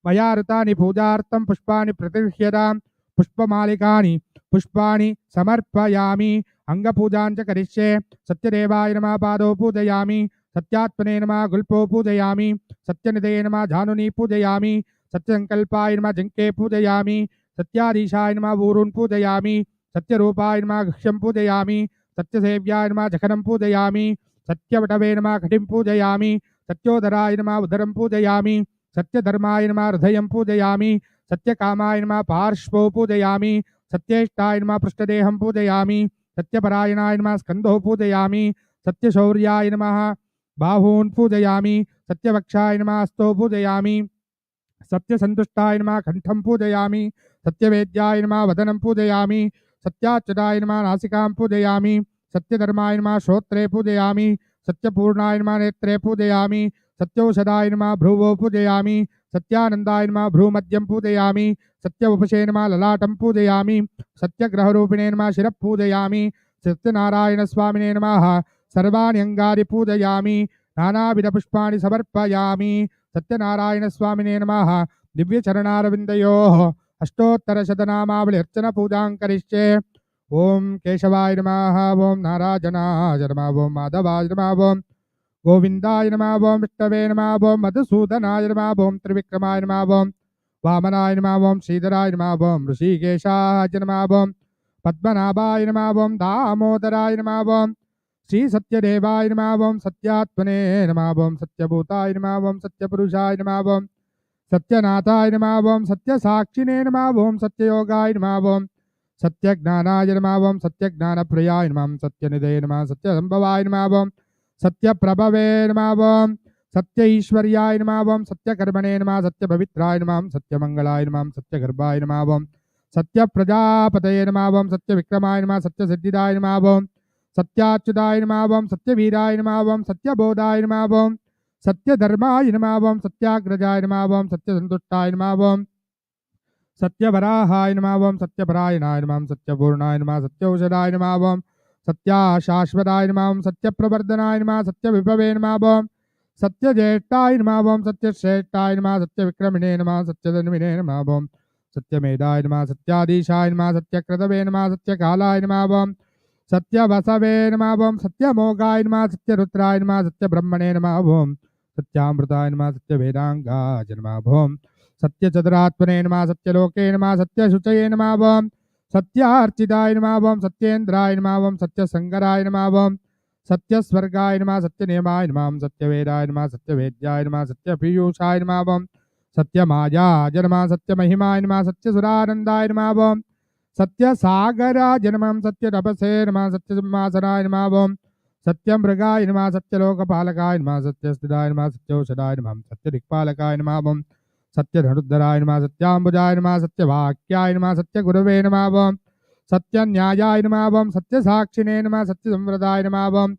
मया ऋतानि पूजार्थं पुष्पाणि प्रतिगृह्यतां पुष्पमालिकानि पुष्पाणि समर्पयामि अंगपूजां च करिष्ये सत्यदेवाय नमः पादौ पूजयामि सत्यात्मने नमः गुल्पौ पूजयामि सत्यनिधये नमः जानुनी पूजयामि सत्यसंकल्पाय नमः जङ्के पूजयामि सत्याधीशाय नमः ऊरून् पूजयामि सत्यरूपाय नमः गृह्यं पूजयामि सत्यसेव्याय नमः जघनं पूजयामि सत्यवटवे नमः घटिं पूजयामि सत्योदराय नमः उदरं पूजयामि सत्यधर्माय नमः हृदयं पूजयामि सत्यकामाय नमः पार्श्वौ पूजयामि सत्येष्टाय नमः पृष्ठदेहं पूजयामि सत्यपरायणाय नमः स्कन्धौ पूजयामि सत्यशौर्याय नमः बाहून् पूजयामि सत्यवक्षाय नमः हस्तौ पूजयामि सत्यसन्तुष्टाय नमः कण्ठं पूजयामि सत्यवेद्याय नमः वदनं पूजयामि सत्याच्युताय नमः नासिकां पूजयामि सत्यधर्माय नमः श्रोत्रे पूजयामि सत्यपूर्णाय नमः नेत्रे पूजयामि सत्यौषधाय नमः भ्रुवौ पूजयामि सत्यानन्दाय नमः भ्रूमध्यं पूजयामि सत्यवपुषे नमः ललाटं पूजयामि सत्यग्रहरूपिणे नमः शिरः पूजयामि सत्यनारायणस्वामिने नमः सर्वाणि अङ्गानि पूजयामि नानाविधपुष्पाणि समर्पयामि सत्यनारायणस्वामिने नमः दिव्यचरणारविन्दयोः अष्टोत्तरशतनामावलि अर्चन पूजां करिष्ये ओम केशवाय नमः ओम नारायणाय नमः ओम माधवाय नमः ओम गोविंदाय नमः ओम विष्णवे नमः ओम मधुसूदनाय नमः ओम त्रिविक्रमाय नमः ओम वामनाय नमः ओम श्रीधराय नमः ओम ऋषिकेशाय नमः ओम पद्मनाभाय नमः ओम दामोदराय नमः ओम श्री सत्यदेवाय नमः ओम सत्यात्मने नमः ओम सत्यभूताय नमः ओम सत्यपुरुषाय नमः ओम सत्यनाथाय नमः ओम सत्यसाक्षिणे नमः ओम सत्ययोगाय नमः ओम सत्यज्ञानाय नमः ओम सत्यज्ञानप्रियाय नमः सत्यनिधये नमः सत्यसंभवाय नमः ओम सत्यप्रभवे नमः ओम सत्य ईश्वर्याय नमः ओम सत्यकर्मणे नमः सत्यपवित्राय नमः सत्यमंगलाय नमः सत्यगर्भाय नमः ओम सत्यप्रजापतये नमः ओम सत्यविक्रमाय नमः सत्यसिद्धिदाय नमः ओम सत्याच्युताय नमः ओम सत्यवीराय नमः ओम सत्यबोधाय नमः ओम सत्यधर्माय नमः ओम सत्याग्रजाय नमः ओम सत्यसन्तुष्टाय नमः ओम सत्यवराहाय नमः ओम सत्यपरायणाय नमः सत्यपूर्णाय नमः सत्यौषधाय नमः ओम सत्याशाश्वताय नमः ओम सत्यप्रवर्धनाय नमः सत्यविभवे नमः ओम सत्यज्येष्ठाय नमः ओम सत्यश्रेष्ठाय नमः सत्यविक्रमिणे नमः सत्यधन्विने नमः ओम सत्यमेधाय नमः सत्याधीशाय नमः सत्यक्रतवे नमः सत्यकालाय नमः ओम सत्यवसवे नमः ओम सत्यमोगाय नमः सत्यरुद्राय नमः सत्यब्रह्मणे नमः ओम सत्यामृताय नमः सत्यवेदांगाय नमः ओम सत्यचतुरात्मने नमः सत्यलोके नमः सत्यशुचये नमः ओम सत्यार्चिताय नमः ओम सत्येन्द्राय नमः ओम सत्यसंगराय नमः ओम सत्यस्वर्गाय नमः सत्यनियमाय नमः सत्यवेदाय नमः सत्यवेद्याय नमः सत्यपीयूषाय नमः ओम सत्यमायाय नमः सत्यमहिमाय नमः सत्यसुरानन्दाय नमः ओम सत्यसागराय नमः सत्यतपसे नमः सत्यसिंहासनाय नमः ओम सत्यमृगाय नमः सत्यलोकपालकाय नमः सत्यस्थिताय नमः सत्यौषधाय नमः सत्यदिक्पालकाय नमः ओम सत्यधनुर्धराय नमः सत्याम्बुजाय नमः सत्यवाक्याय नमः सत्यगुरवे नमः ओम सत्यन्यायाय नमः ओम सत्यसाक्षिणे नमः सत्यसंवृताय नमः ओम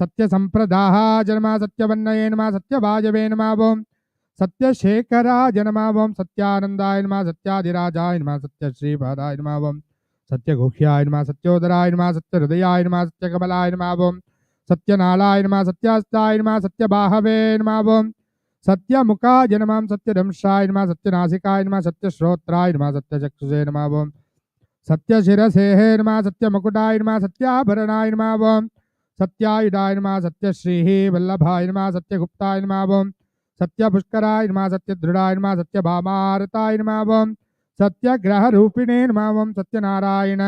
सत्यसंप्रदाहाय नमः सत्यवन्नये नमः सत्यवायवे नमः ओम सत्यशेखराय नमः ओम सत्यानन्दाय नमः सत्याधिराजाय नमः सत्यश्रीपादाय नमः ओम सत्यगुह्याय नमः सत्योदराय नमः सत्यहृदयाय नमः सत्यकमलाय नमः ओम सत्यनालाय नमः सत्यास्ताय नमः सत्यबाहवे नमः ओम सत्यमुखाय नमः सत्यदंशाय नमः सत्यनासिकाय नमः सत्यश्रोत्राय नमः सत्यचक्षुषे नमः ओम सत्यशिरसे नमः सत्यमुकुटाय नमः सत्याभरणाय नमः ओम सत्यायुधाय नमः सत्यश्रीः वल्लभाय नमः सत्यगुप्ताय नमः ओम सत्यपुष्कराय नमः सत्यदृढाय नमः सत्यभामारताय नमः ओम सत्यग्रहरूपिणे नमः ओम सत्यनारायण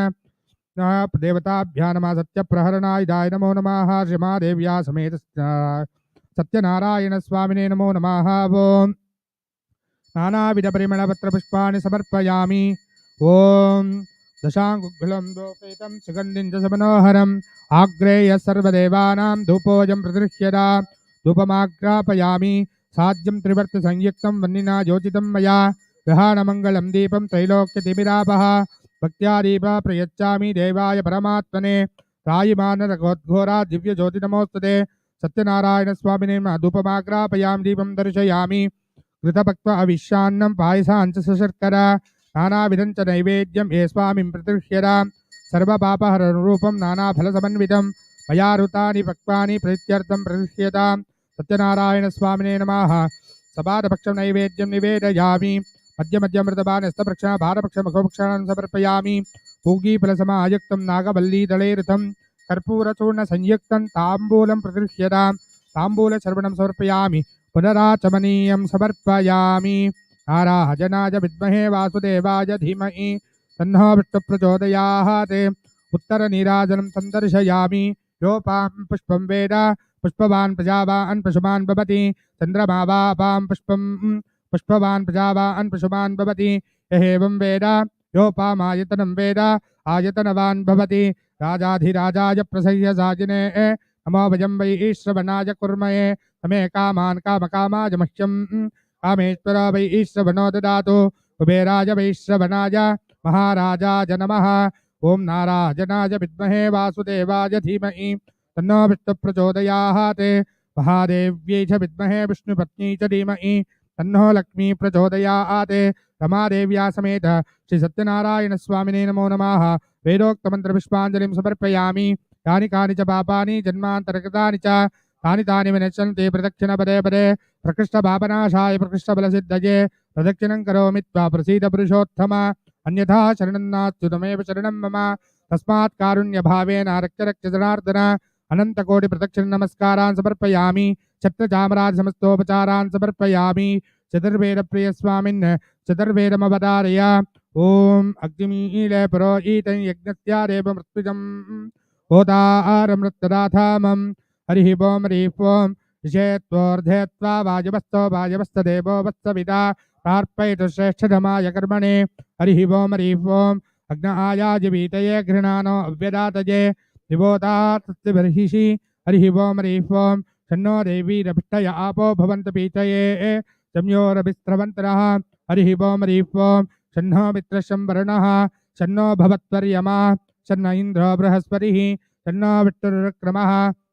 देवताभ्यां नमः सत्यप्रहरणाय नमो नमः श्रीमादेव्या समेत सत्यनारायण स्वामिने नमो नमः ओम नानाविधपरिमलपत्रपुष्पाणि समर्पयामि ओम दशाङ्गुग्लं दोपेतं सुगन्धिं च समनोहरम् आग्रेय सर्वदेवानां धूपोऽयं प्रतिगृह्यता धूपमाग्रापयामि साज्यं त्रिवर्तसंयुक्तं वह्निना योजितं मया गृहाणमङ्गलं दीपं त्रैलोक्यतिमिरापः भक्त्या दीपा प्रयच्छामि देवाय परमात्मने रायमानरघोद्घोरा दिव्यज्योतिनमोस्तुते सत्यनारायणस्वामिने धूपमाग्रापयामि दीपं दर्शयामि घृतपक्व अविश्यान्नं पायसाञ्च सशर्करा नानाविधं च नैवेद्यं ये स्वामिं प्रतिगृह्यता सर्वपापहररूपं नानाफलसमन्वितं मया ऋतानि पक्वानि प्रीत्यर्थं प्रतिगृह्यतां सत्यनारायणस्वामिने नमः सपादपक्षं नैवेद्यं निवेदयामि मध्यमध्यमृतपानस्तप्रक्षण भारपक्षमुखोपक्षान् समर्पयामि पूगीफलसमायुक्तं नागवल्लीदलेरुतं कर्पूरचूर्णसंयुक्तं ताम्बूलं प्रतिगृह्यतां ताम्बूलचर्वणं समर्पयामि पुनराचमनीयं समर्पयामि नाराजनाय विद्महे वासुदेवाय धीमहि तन्नो विष्णुप्रचोदयात् उत्तरनीराजनं सन्दर्शयामि योपां पुष्पं वेद पुष्पवान् प्रजावान् पशुमान् भवति चन्द्रमा वापां पुष्पं पुष्पवान् प्रजावान् पशुमान् भवति यहेवं वेद योपामायतनं वेद आयतनवान् भवति राजाधिराजाय प्रसह्यसाजिने नमो वयं वै श्रवणाय कुर्महे तमे कामान् कामकामाय मह्यं कामेश्वर वै श्रवणो ददातु कुबेराय वै श्रवणाय महाराजाय नमः ओम नाराजनाय विद्महे वासुदेवाय धीमहि तन्नो विष्णुप्रचोदयात् महादेव्यै च विद्महे विष्णुपत्नी च धीमहि तन्नो लक्ष्मी प्रचोदयात् रमादेव्या समेत श्री सत्यनारायण स्वामिने नमो नमः वेदोक्तमन्त्रपुष्पाञ्जलिं समर्पयामि यानि कानि च पापानि जन्मान्तरकृतानि च तानि तानि विनश्यन्ति प्रदक्षिणपदे पदे प्रकृष्टपापनाशाय प्रकृष्टबलसिद्धये प्रदक्षिणं करोमि त्वा प्रसीद पुरुषोत्तम अन्यथा शरणं नास्ति त्वमेव शरणं मम तस्मात् कारुण्यभावेन रक्ष रक्ष जनार्दन अनन्तकोटिप्रदक्षिण नमस्कारान् समर्पयामि छत्रचामराज समस्तोपचारान् समर्पयामि चतुर्वेदप्रियस्वामिन् चतुर्वेदमवतारय ओम अग्निमीले पुरोहितं यज्ञस्यादेव मृत्युजं होतारमृतदाथामं हरिः ओम हरिः ओम विषेत्वोर्धेत्वा वाजवस्तदेवो वत्सविता प्रार्पयतु श्रेष्ठधमाय कर्मणे हरिः ओम हरिः ओम अग्नायाजवीतये घृणानो अव्यदातये निबोधात्स्तिबर्हिषि हरिः ओम हरिः ओम शन्नो देवीरभिष्टय आपो भवन्तु पीतये संयोरभिस्रवन्तरः हरिः ओम हरिः ओम शन्नो मित्रशं वरुणः शन्नो भवत्वर्यमा शन्न इन्द्रो बृहस्पतिः शन्नो विष्णुरुक्रमः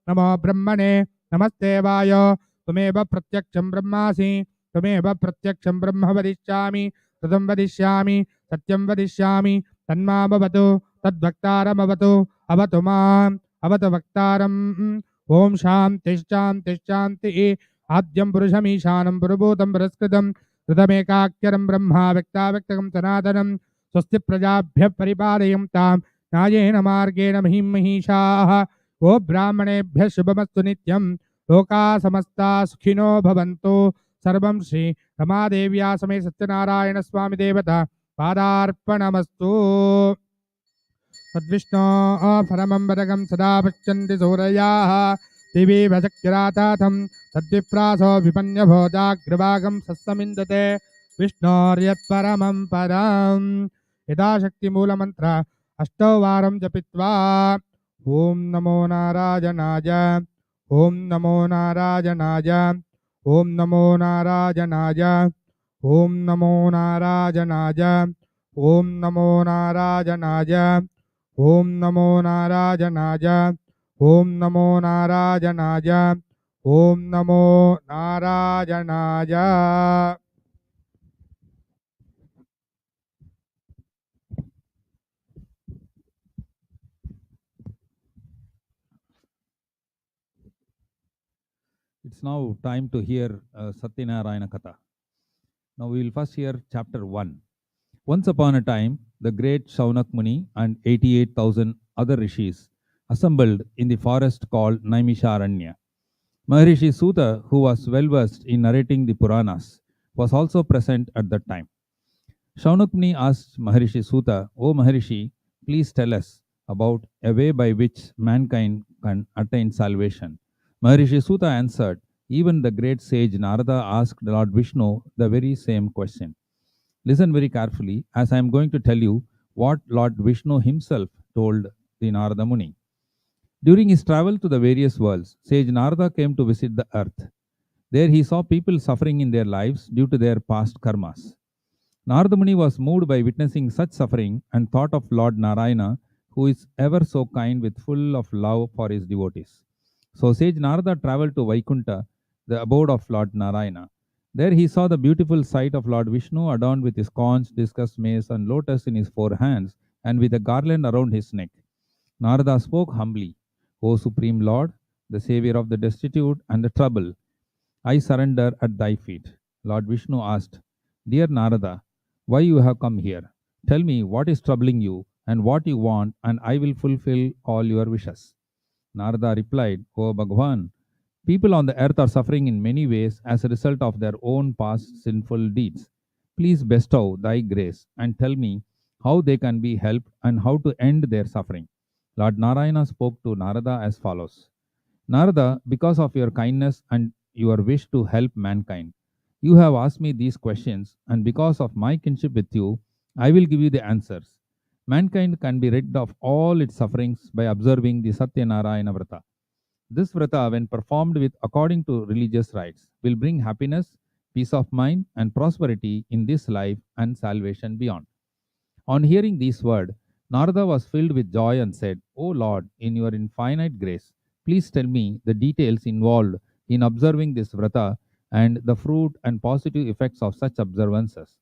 नमो ब्रह्मणे नमस्ते वायो त्वमेव प्रत्यक्षं ब्रह्मासि त्वमेव प्रत्यक्षं ब्रह्म वदिष्यामि तदं वदिष्यामि सत्यं वदिष्यामि तन्मामवतु तद्वक्तारमवतु अवतु माम् अवतु वक्तारम् ओम शान्तिः शान्तिः शान्तिः आद्यं पुरुषमीशानं पुरुभूतं पुरस्कृतं कृतमेकाक्षरं ब्रह्मा व्यक्ताव्यक्तकं सनातनं स्वस्ति प्रजाभ्यः परिपालयन्तां न्यायेन मार्गेण महीं महिषाः ओ ब्राह्मणेभ्यः शुभमस्तु नित्यं लोकाः समस्ता सुखिनो भवन्तु सर्वं श्री रमादेव्या समेत सत्यनारायण स्वामी देवता पादार्पणमस्तु तद्विष्णो परमं वरगं सदा पश्यन्ति सूरयाः दिवि भजक्तिराताथं तद्विप्रासो विपन्यभोजाग्रभागं सस्समिन्दते विष्णोर्यत्परमं पदं यथाशक्तिमूलमन्त्र अष्टौ वारं जपित्वा ओम नमो नारायणाय ओम नमो नारायणाय ओम नमो नारायणाय ओम नमो नारायणाय ओम नमो नारायणाय ओम नमो नारायणाय ओम नमो नारायणाय ओम नमो नारायणाय It's now time to hear Satyanarayana Katha. Now we will first hear chapter 1. Once upon a time, the great Shaunak Muni and 88,000 other rishis assembled in the forest called Naimisharanya. Maharishi Suta, who was well versed in narrating the Puranas, was also present at that time. Shaunakmuni asked Maharishi Suta, O Maharishi, please tell us about a way by which mankind can attain salvation. Maharishi Suta answered, even the great sage Narada asked Lord Vishnu the very same question. Listen very carefully as I am going to tell you what Lord Vishnu himself told the Narada Muni. During his travel to the various worlds, sage Narada came to visit the earth. There he saw people suffering in their lives due to their past karmas. Narada Muni was moved by witnessing such suffering and thought of Lord Narayana, who is ever so kind with full of love for his devotees. So sage Narada traveled to Vaikunta, the abode of Lord Narayana. There he saw the beautiful sight of Lord Vishnu adorned with his conch, discus, mace, and lotus in his four hands, and with a garland around his neck. Narada spoke humbly, O Supreme Lord, the Savior of the destitute and the troubled, I surrender at thy feet. Lord Vishnu asked, Dear Narada, why you have come here? Tell me what is troubling you and what you want, and I will fulfill all your wishes. Narada replied, O Bhagwan, people on the earth are suffering in many ways as a result of their own past sinful deeds. Please bestow thy grace and tell me how they can be helped and how to end their suffering. Lord Narayana spoke to Narada as follows. Narada, because of your kindness and your wish to help mankind, you have asked me these questions, and because of my kinship with you, I will give you the answers. Mankind can be rid of all its sufferings by observing the Satyanarayana Vrata. This Vrata, when performed with according to religious rites, will bring happiness, peace of mind, and prosperity in this life and salvation beyond. On hearing these words, Narada was filled with joy and said, O Lord, in your infinite grace, please tell me the details involved in observing this vrata and the fruit and positive effects of such observances.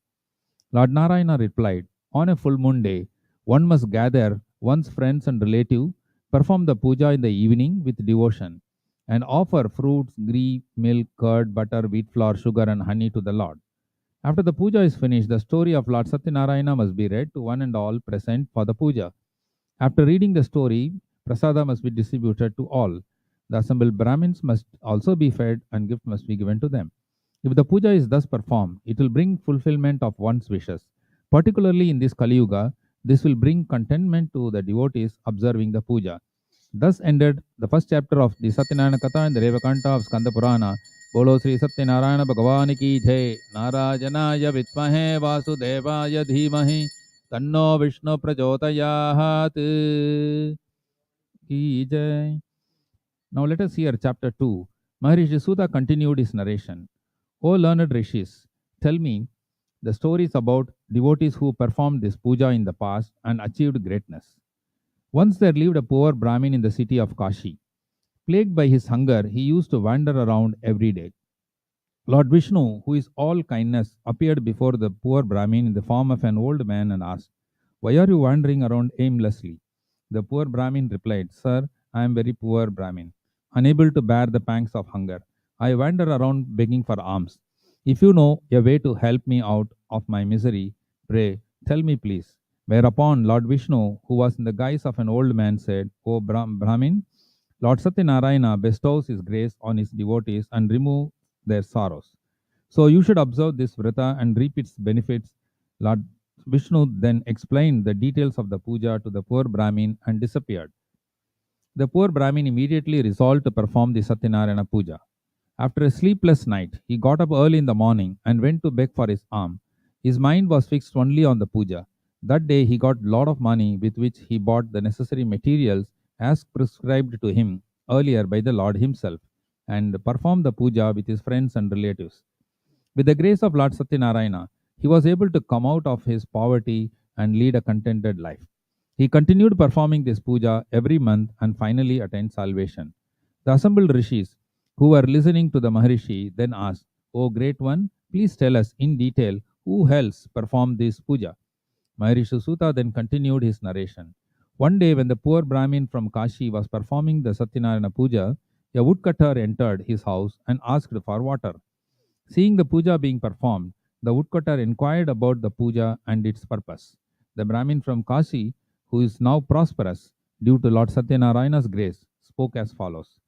Lord Narayana replied, On a full moon day, one must gather one's friends and relatives, perform the puja in the evening with devotion, and offer fruits, ghee, milk, curd, butter, wheat flour, sugar, and honey to the Lord. After the puja is finished, the story of Lord Satyanarayana must be read to one and all present for the puja. After reading the story, prasada must be distributed to all. The assembled Brahmins must also be fed and gift must be given to them. If the puja is thus performed, it will bring fulfillment of one's wishes. Particularly in this Kali Yuga, this will bring contentment to the devotees observing the puja. Thus ended the first chapter of the Satyanarayana Katha and the Revakanta of Skanda Purana. बोलो श्री सत्यनारायण भगवान की जय नारायणाय विद्महे वासुदेवाय धीमहि तन्नो विष्णु प्रचोदयात् की जय. Now let us hear chapter 2. Maharishi Suta continued his narration. O learned rishis, tell me the stories about devotees who performed this puja in the past and achieved greatness. Once there lived a poor Brahmin in the city of Kashi. Plagued by his hunger, he used to wander around every day. Lord Vishnu, who is all kindness, appeared before the poor Brahmin in the form of an old man and asked, Why are you wandering around aimlessly? The poor Brahmin replied, Sir, I am very poor Brahmin, unable to bear the pangs of hunger. I wander around begging for alms. If you know a way to help me out of my misery, pray, tell me please. Whereupon Lord Vishnu, who was in the guise of an old man, said, O Brahmin, Lord Satyanarayana bestows his grace on his devotees and removes their sorrows. So you should observe this vrata and reap its benefits. Lord Vishnu then explained the details of the puja to the poor Brahmin and disappeared. The poor Brahmin immediately resolved to perform the Satyanarayana puja. After a sleepless night, he got up early in the morning and went to beg for his alms. His mind was fixed only on the puja. That day he got a lot of money with which he bought the necessary materials as prescribed to him earlier by the Lord himself and performed the puja with his friends and relatives. With the grace of Lord Satyanarayana, he was able to come out of his poverty and lead a contented life. He continued performing this puja every month and finally attained salvation. The assembled rishis who were listening to the Maharishi then asked, O great one, please tell us in detail who else performed this puja. Maharishi Suta then continued his narration. One day, when the poor Brahmin from Kashi was performing the Satyanarayana puja, a woodcutter entered his house and asked for water. Seeing the puja being performed, the woodcutter inquired about the puja and its purpose. The Brahmin from Kashi, who is now prosperous due to Lord Satyanarayana's grace, spoke as follows.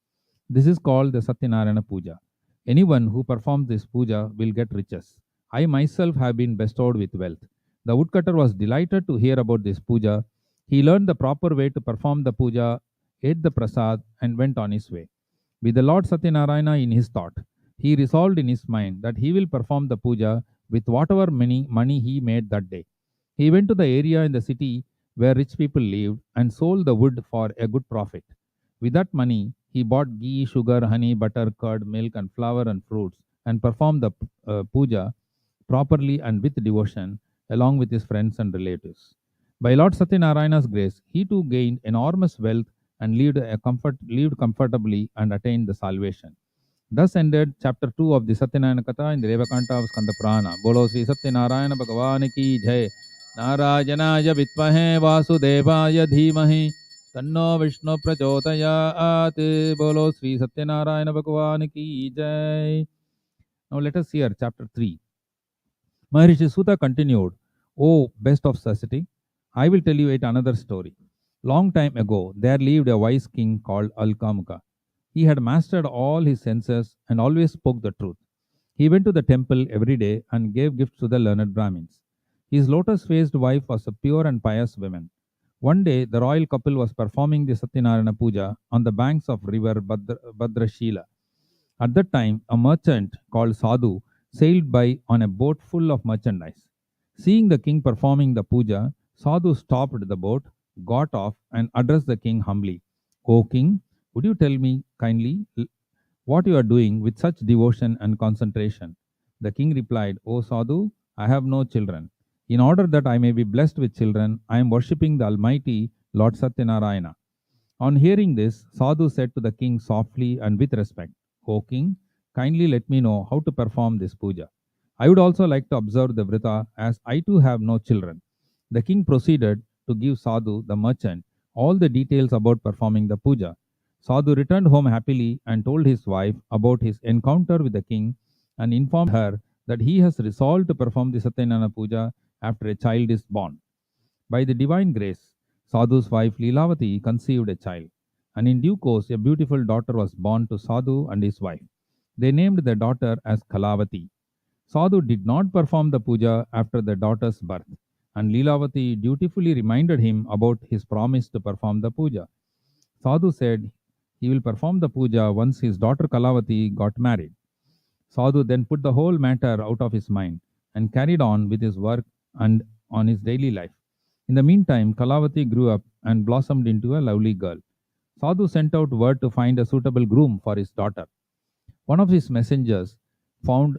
This is called the Satyanarayana Pooja. Anyone who performs this puja will get riches. I myself have been bestowed with wealth. The woodcutter was delighted to hear about this puja. He learned the proper way to perform the puja, ate the prasad, and went on his way. With the Lord Satyanarayana in his thought, he resolved in his mind that he will perform the puja with whatever money he made that day. He went to the area in the city where rich people lived and sold the wood for a good profit. With that money, he bought ghee, sugar, honey, butter, curd, milk, and flour and fruits and performed the puja properly and with devotion along with his friends and relatives. By Lord Satyanarayana's grace, he too gained enormous wealth and lived comfortably and attained the salvation. Thus ended chapter 2 of the Satyanarayana Katha in the Revakanta of Skanda Purana. Bolo Sri Satyanarayana Bhagavan ki jai. Narayanaya Vitmahe Vasudevaya Dhimahi. Tanno Vishnu Prachodayat. Bolo Sri Satyanarayana Bhagavan ki jai. Now let us hear chapter 3. Maharishi Suta continued, O best of society, I will tell you yet another story. Long time ago, there lived a wise king called Alkamuka. He had mastered all his senses and always spoke the truth. He went to the temple every day and gave gifts to the learned Brahmins. His lotus-faced wife was a pure and pious woman. One day, the royal couple was performing the Satyanarayana Puja on the banks of river Bhadrashila. At that time, a merchant called Sadhu sailed by on a boat full of merchandise. Seeing the king performing the puja, Sadhu stopped the boat, got off, and addressed the king humbly. O king, would you tell me kindly what you are doing with such devotion and concentration? The king replied, O Sadhu, I have no children. In order that I may be blessed with children, I am worshipping the Almighty Lord Satyanarayana. On hearing this, Sadhu said to the king softly and with respect, O king, kindly let me know how to perform this puja. I would also like to observe the vrita as I too have no children. The king proceeded to give Sadhu, the merchant, all the details about performing the puja. Sadhu returned home happily and told his wife about his encounter with the king and informed her that he has resolved to perform the Satyanarayana Puja after a child is born. By the divine grace, Sadhu's wife Leelavati conceived a child, and in due course a beautiful daughter was born to Sadhu and his wife. They named the daughter as Kalavati. Sadhu did not perform the puja after the daughter's birth, and Leelavati dutifully reminded him about his promise to perform the puja. Sadhu said he will perform the puja once his daughter Kalavati got married. Sadhu then put the whole matter out of his mind and carried on with his work and on his daily life. In the meantime, Kalavati grew up and blossomed into a lovely girl. Sadhu sent out word to find a suitable groom for his daughter. One of his messengers found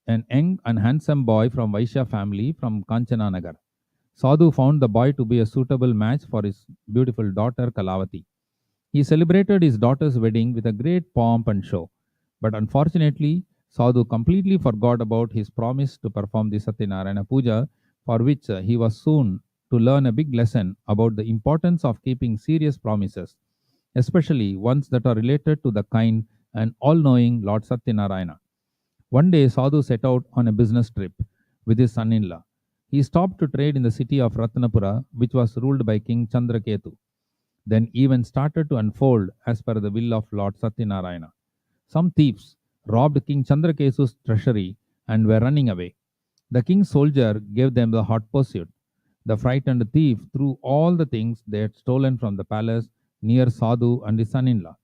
an young and handsome boy from Vaishya family from Kanchananagar. Sadhu found the boy to be a suitable match for his beautiful daughter Kalavati. He celebrated his daughter's wedding with a great pomp and show. But unfortunately, Sadhu completely forgot about his promise to perform the Satyanarayana Puja, for which he was soon to learn a big lesson about the importance of keeping serious promises, especially ones that are related to the kind and all-knowing Lord Satyanarayana. One day, Sadhu set out on a business trip with his son-in-law. He stopped to trade in the city of Ratnapura, which was ruled by King Chandraketu. Then events started to unfold as per the will of Lord Satyanarayana. Some thieves robbed King Chandraketu's treasury and were running away. The king's soldier gave them the hot pursuit. The frightened thief threw all the things they had stolen from the palace near Sadhu and his son-in-law.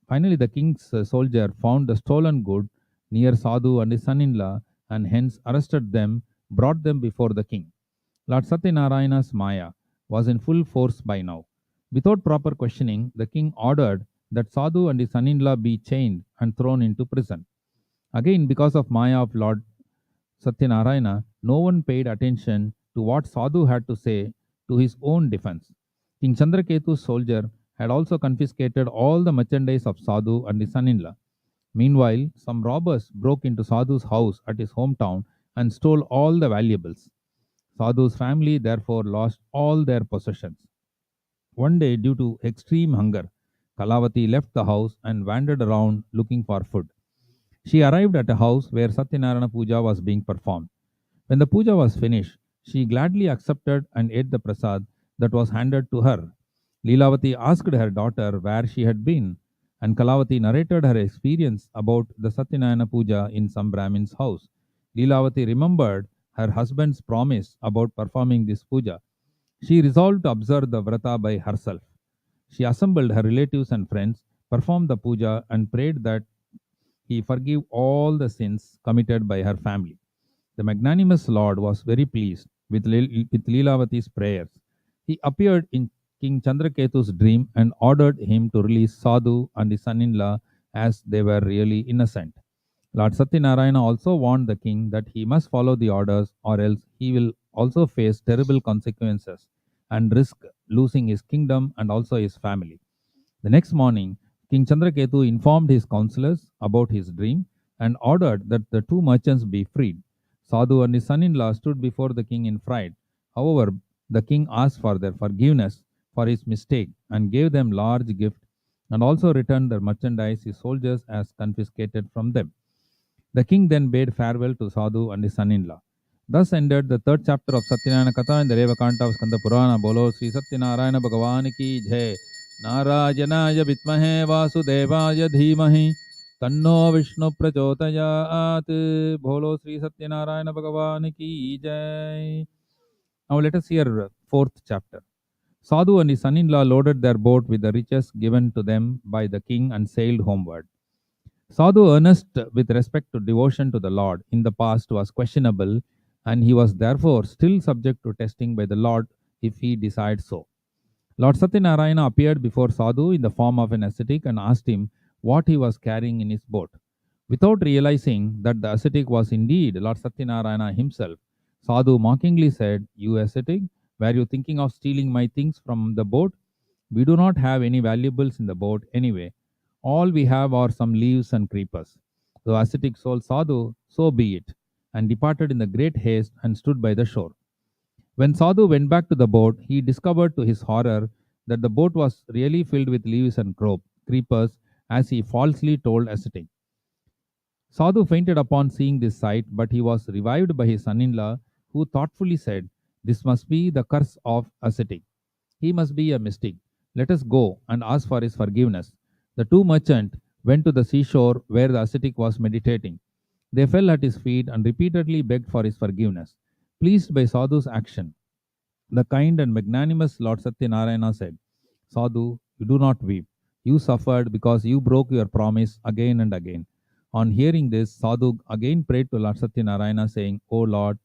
Finally, the king's soldier found the stolen good near Sadhu and his son-in-law and hence arrested them, brought them before the king. Lord Satyanarayana's Maya was in full force by now. Without proper questioning, the king ordered that Sadhu and his son-in-law be chained and thrown into prison. Again, because of Maya of Lord Satyanarayana, no one paid attention to what Sadhu had to say to his own defense. King Chandraketu's soldier had also confiscated all the merchandise of Sadhu and his son-in-law. Meanwhile, some robbers broke into Sadhu's house at his hometown and stole all the valuables. Sadhu's family therefore lost all their possessions. One day, due to extreme hunger, Kalavati left the house and wandered around looking for food. She arrived at a house where Satyanarayana Puja was being performed. When the puja was finished, she gladly accepted and ate the prasad that was handed to her. Leelavati asked her daughter where she had been, and Kalavati narrated her experience about the Satyanarayana Pooja in some Brahmin's house. Leelavati remembered her husband's promise about performing this puja. She resolved to observe the vrata by herself. She assembled her relatives and friends, performed the puja, and prayed that he forgive all the sins committed by her family. The magnanimous Lord was very pleased with Leelavati's prayers. He appeared in King Chandraketu's dream and ordered him to release Sadhu and his son in law as they were really innocent. Lord Satyanarayana also warned the king that he must follow the orders or else he will also face terrible consequences and risk losing his kingdom and also his family. The next morning, King Chandraketu informed his counselors about his dream and ordered that the two merchants be freed. Sadhu and his son in law stood before the king in fright. However, the king asked for their forgiveness for his mistake and gave them large gift and also returned their merchandise his soldiers as confiscated from them. The king then bade farewell to Sadhu and his son in law. Thus ended the third chapter of Satyanarayana Katha in the Revakanta of Skanda Purana. Bolo Sri Satyanarayana Bhagavan ki jai. नारायणाय विद्महे वासुदेवाय धीमहि तन्नो विष्णु प्रचोदयात् बोलो श्री सत्यनारायण भगवान की जय. Now let us hear fourth chapter. Sadhu and his son-in-law loaded their boat with the riches given to them by the king and sailed homeward. Sadhu, earnest with respect to devotion to the Lord in the past, was questionable, and he was therefore still subject to testing by the Lord if he desired so. Lord Satyanarayana appeared before Sadhu in the form of an ascetic and asked him what he was carrying in his boat. Without realizing that the ascetic was indeed Lord Satyanarayana himself, Sadhu mockingly said, "You ascetic, were you thinking of stealing my things from the boat? We do not have any valuables in the boat anyway. All we have are some leaves and creepers." The ascetic told Sadhu, "So be it," and departed in the great haste and stood by the shore. When Sadhu went back to the boat, he discovered to his horror that the boat was really filled with leaves and creepers, as he falsely told ascetic. Sadhu fainted upon seeing this sight, but he was revived by his son-in-law, who thoughtfully said, "This must be the curse of ascetic. He must be a mystic. Let us go and ask for his forgiveness." The two merchants went to the seashore where the ascetic was meditating. They fell at his feet and repeatedly begged for his forgiveness. Pleased by Sadhu's action, the kind and magnanimous Lord Satyanarayana said, "Sadhu, you do not weep. You suffered because you broke your promise again and again." On hearing this, Sadhu again prayed to Lord Satyanarayana, saying, "O Lord,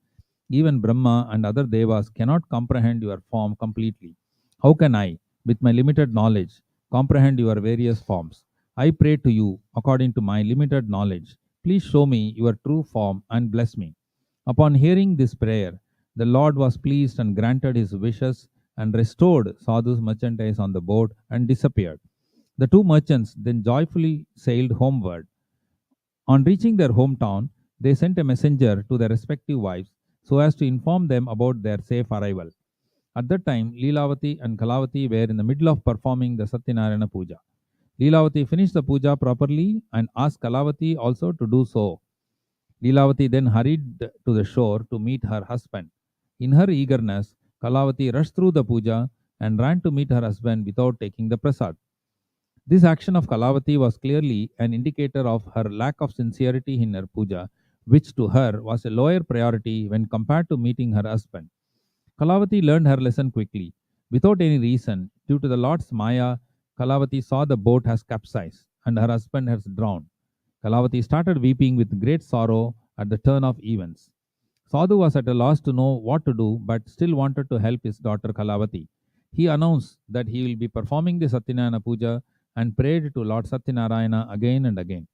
even Brahma and other devas cannot comprehend your form completely. How can I, with my limited knowledge, comprehend your various forms? I pray to you according to my limited knowledge. Please show me your true form and bless me." Upon hearing this prayer, the Lord was pleased and granted his wishes and restored Sadhu's merchandise on the boat and disappeared. The two merchants then joyfully sailed homeward. On reaching their hometown, they sent a messenger to their respective wives so as to inform them about their safe arrival. At that time, Leelavati and Kalavati were in the middle of performing the Satyanarayana Pooja. Leelavati finished the puja properly and asked Kalavati also to do so. Leelavati then hurried to the shore to meet her husband. In her eagerness, Kalavati rushed through the puja and ran to meet her husband without taking the prasad. This action of Kalavati was clearly an indicator of her lack of sincerity in her puja, which to her was a lower priority when compared to meeting her husband. Kalavati learned her lesson quickly. Without any reason, due to the Lord's Maya, Kalavati saw the boat has capsized and her husband has drowned. Kalavati started weeping with great sorrow at the turn of events. Sadhu was at a loss to know what to do, but still wanted to help his daughter Kalavati. He announced that he will be performing the Satyanarayana Puja and prayed to Lord Satyanarayana again and again.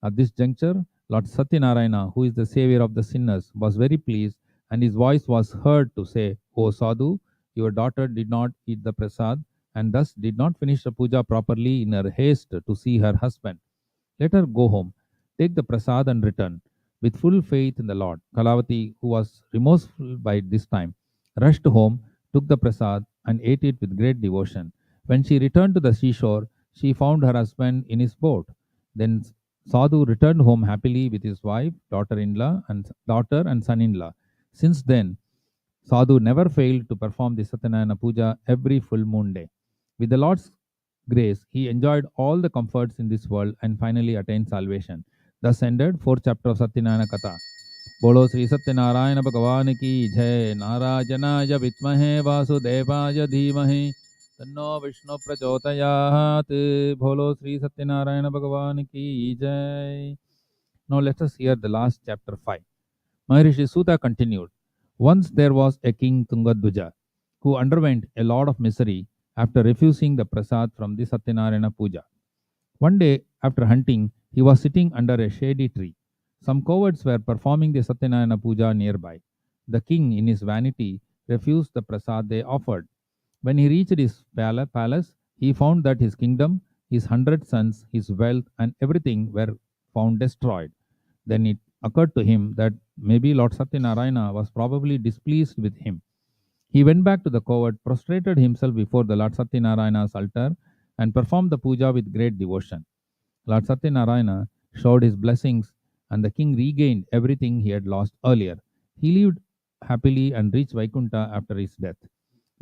At this juncture, Lord Satyanarayana, who is the savior of the sinners, was very pleased, and his voice was heard to say, "O Sadhu, your daughter did not eat the prasad and thus did not finish the puja properly in her haste to see her husband. Let her go home, take the prasad and return." With full faith in the Lord, Kalavati, who was remorseful by this time, rushed home, took the prasad, and ate it with great devotion. When she returned to the seashore, she found her husband in his boat. Then Sadhu returned home happily with his wife, daughter-in-law, and daughter and son-in-law. Since then, Sadhu never failed to perform the Satyanarayana Puja every full moon day. With the Lord's grace, he enjoyed all the comforts in this world and finally attained salvation. Thus ended fourth chapter of Satyanarayana Katha. बोलो श्री सत्यनारायण भगवान की जय। नारायणाय विद्महे वासुदेवाय धीमहि तन्नो विष्णु प्रचोदयात्। बोलो श्री सत्यनारायण भगवान की जय। Now let us hear the last chapter 5. Maharishi Suta continued. Once there was a king Tungadvaja who underwent a lot of misery after refusing the prasad from the Satyanarayana Pooja. One day, after hunting, he was sitting under a shady tree. Some cowards were performing the Satyanarayana Puja nearby. The king, in his vanity, refused the prasad they offered. When he reached his palace, he found that his kingdom, his 100 sons, his wealth, and everything were found destroyed. Then it occurred to him that maybe Lord Satyanarayana was probably displeased with him. He went back to the covert, prostrated himself before the Lord Satyanarayana's altar, and performed the puja with great devotion. Lord Satyanarayana showed his blessings, and the king regained everything he had lost earlier. He lived happily and reached Vaikuntha after his death.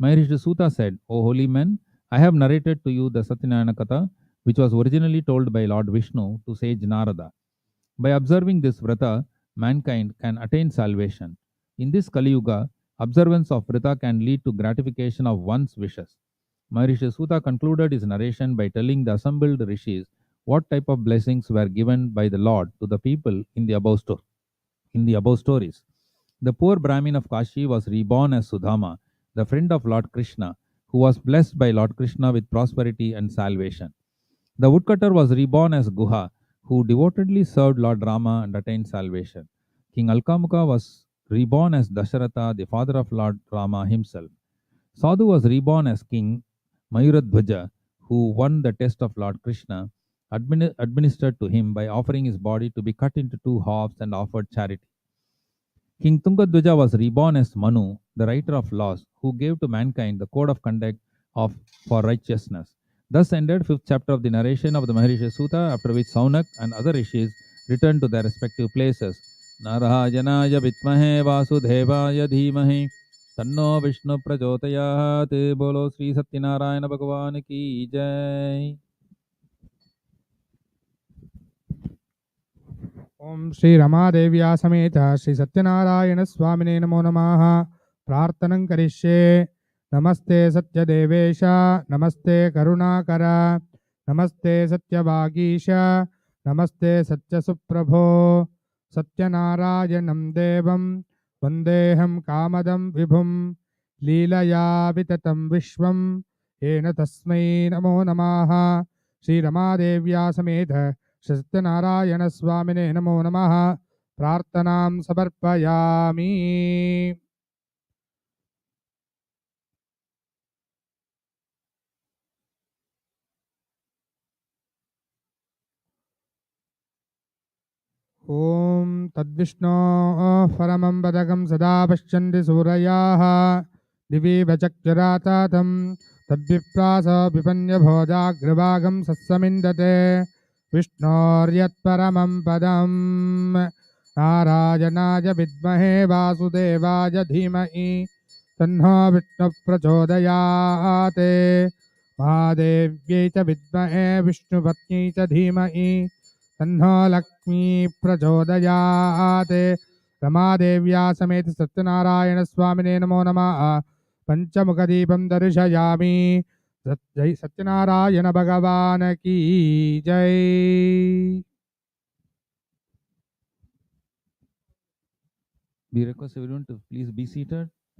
Maharishi Suta said, O holy men, I have narrated to you the Satyanarayana Katha, which was originally told by Lord Vishnu to sage Narada. By observing this vrata, mankind can attain salvation. In this Kali Yuga, observance of vrata can lead to gratification of one's wishes. Maharishi Suta concluded his narration by telling the assembled rishis what type of blessings were given by the Lord to the people in the above stories. The poor Brahmin of Kashi was reborn as Sudama, the friend of Lord Krishna, who was blessed by Lord Krishna with prosperity and salvation. The woodcutter was reborn as Guha, who devotedly served Lord Rama and attained salvation. King Alkamukha was reborn as Dasharatha, the father of Lord Rama himself. Sadhu was reborn as King Mayuradhwaja, who won the test of Lord Krishna, administered to him by offering his body to be cut into two halves and offered charity. King Tungadvaja was reborn as Manu, the writer of laws, who gave to mankind the code of conduct for righteousness. Thus ended fifth chapter of the narration of the Maharishi Suta, after which Saunak and other rishis returned to their respective places. Narayanaya Vitmahe Vasudevaya Dhimahi Tanno Vishnu Prajotayat. Bolo Sri Satyanarayana Bhagavan ki Jai. ओम श्री रमादेव्या समेत श्री सत्यनारायण स्वामिने नमो नमः प्रार्थनं करिष्ये नमस्ते सत्यदेवेश नमस्ते करुणाकर नमस्ते सत्यवागीश नमस्ते सत्यसुप्रभो सत्यनारायणं देवं वन्देऽहं कामदं विभुं लीलया विततं विश्वं येन तस्मै नमो नमः श्री रमादेव्या समेत श्री सत्यनारायण स्वामिने नमो नमः प्रार्थनां समर्पयामि। ॐ तद्विष्णोः परमं पदकं सदा पश्यन्ति सूरयाः दिवि वचक्षुरातातं तद्विप्रास विपन्यभोजाग्रभागं सत्समिन्दते विष्णोर्यत्परमं पदं नारायणाय विद्महे वासुदेवाय धीमहि तन्नो विष्णुः प्रचोदयात् महादेव्यै च विद्महे विष्णुपत्न्यै च धीमहि तन्नो लक्ष्मी प्रचोदयात् रमादेव्या समेत सत्यनारायण स्वामिने नमो नमः पंचमुखदीपं दर्शयामि जय सत्यनारायण भगवान की जय। We request everyone to please be seated.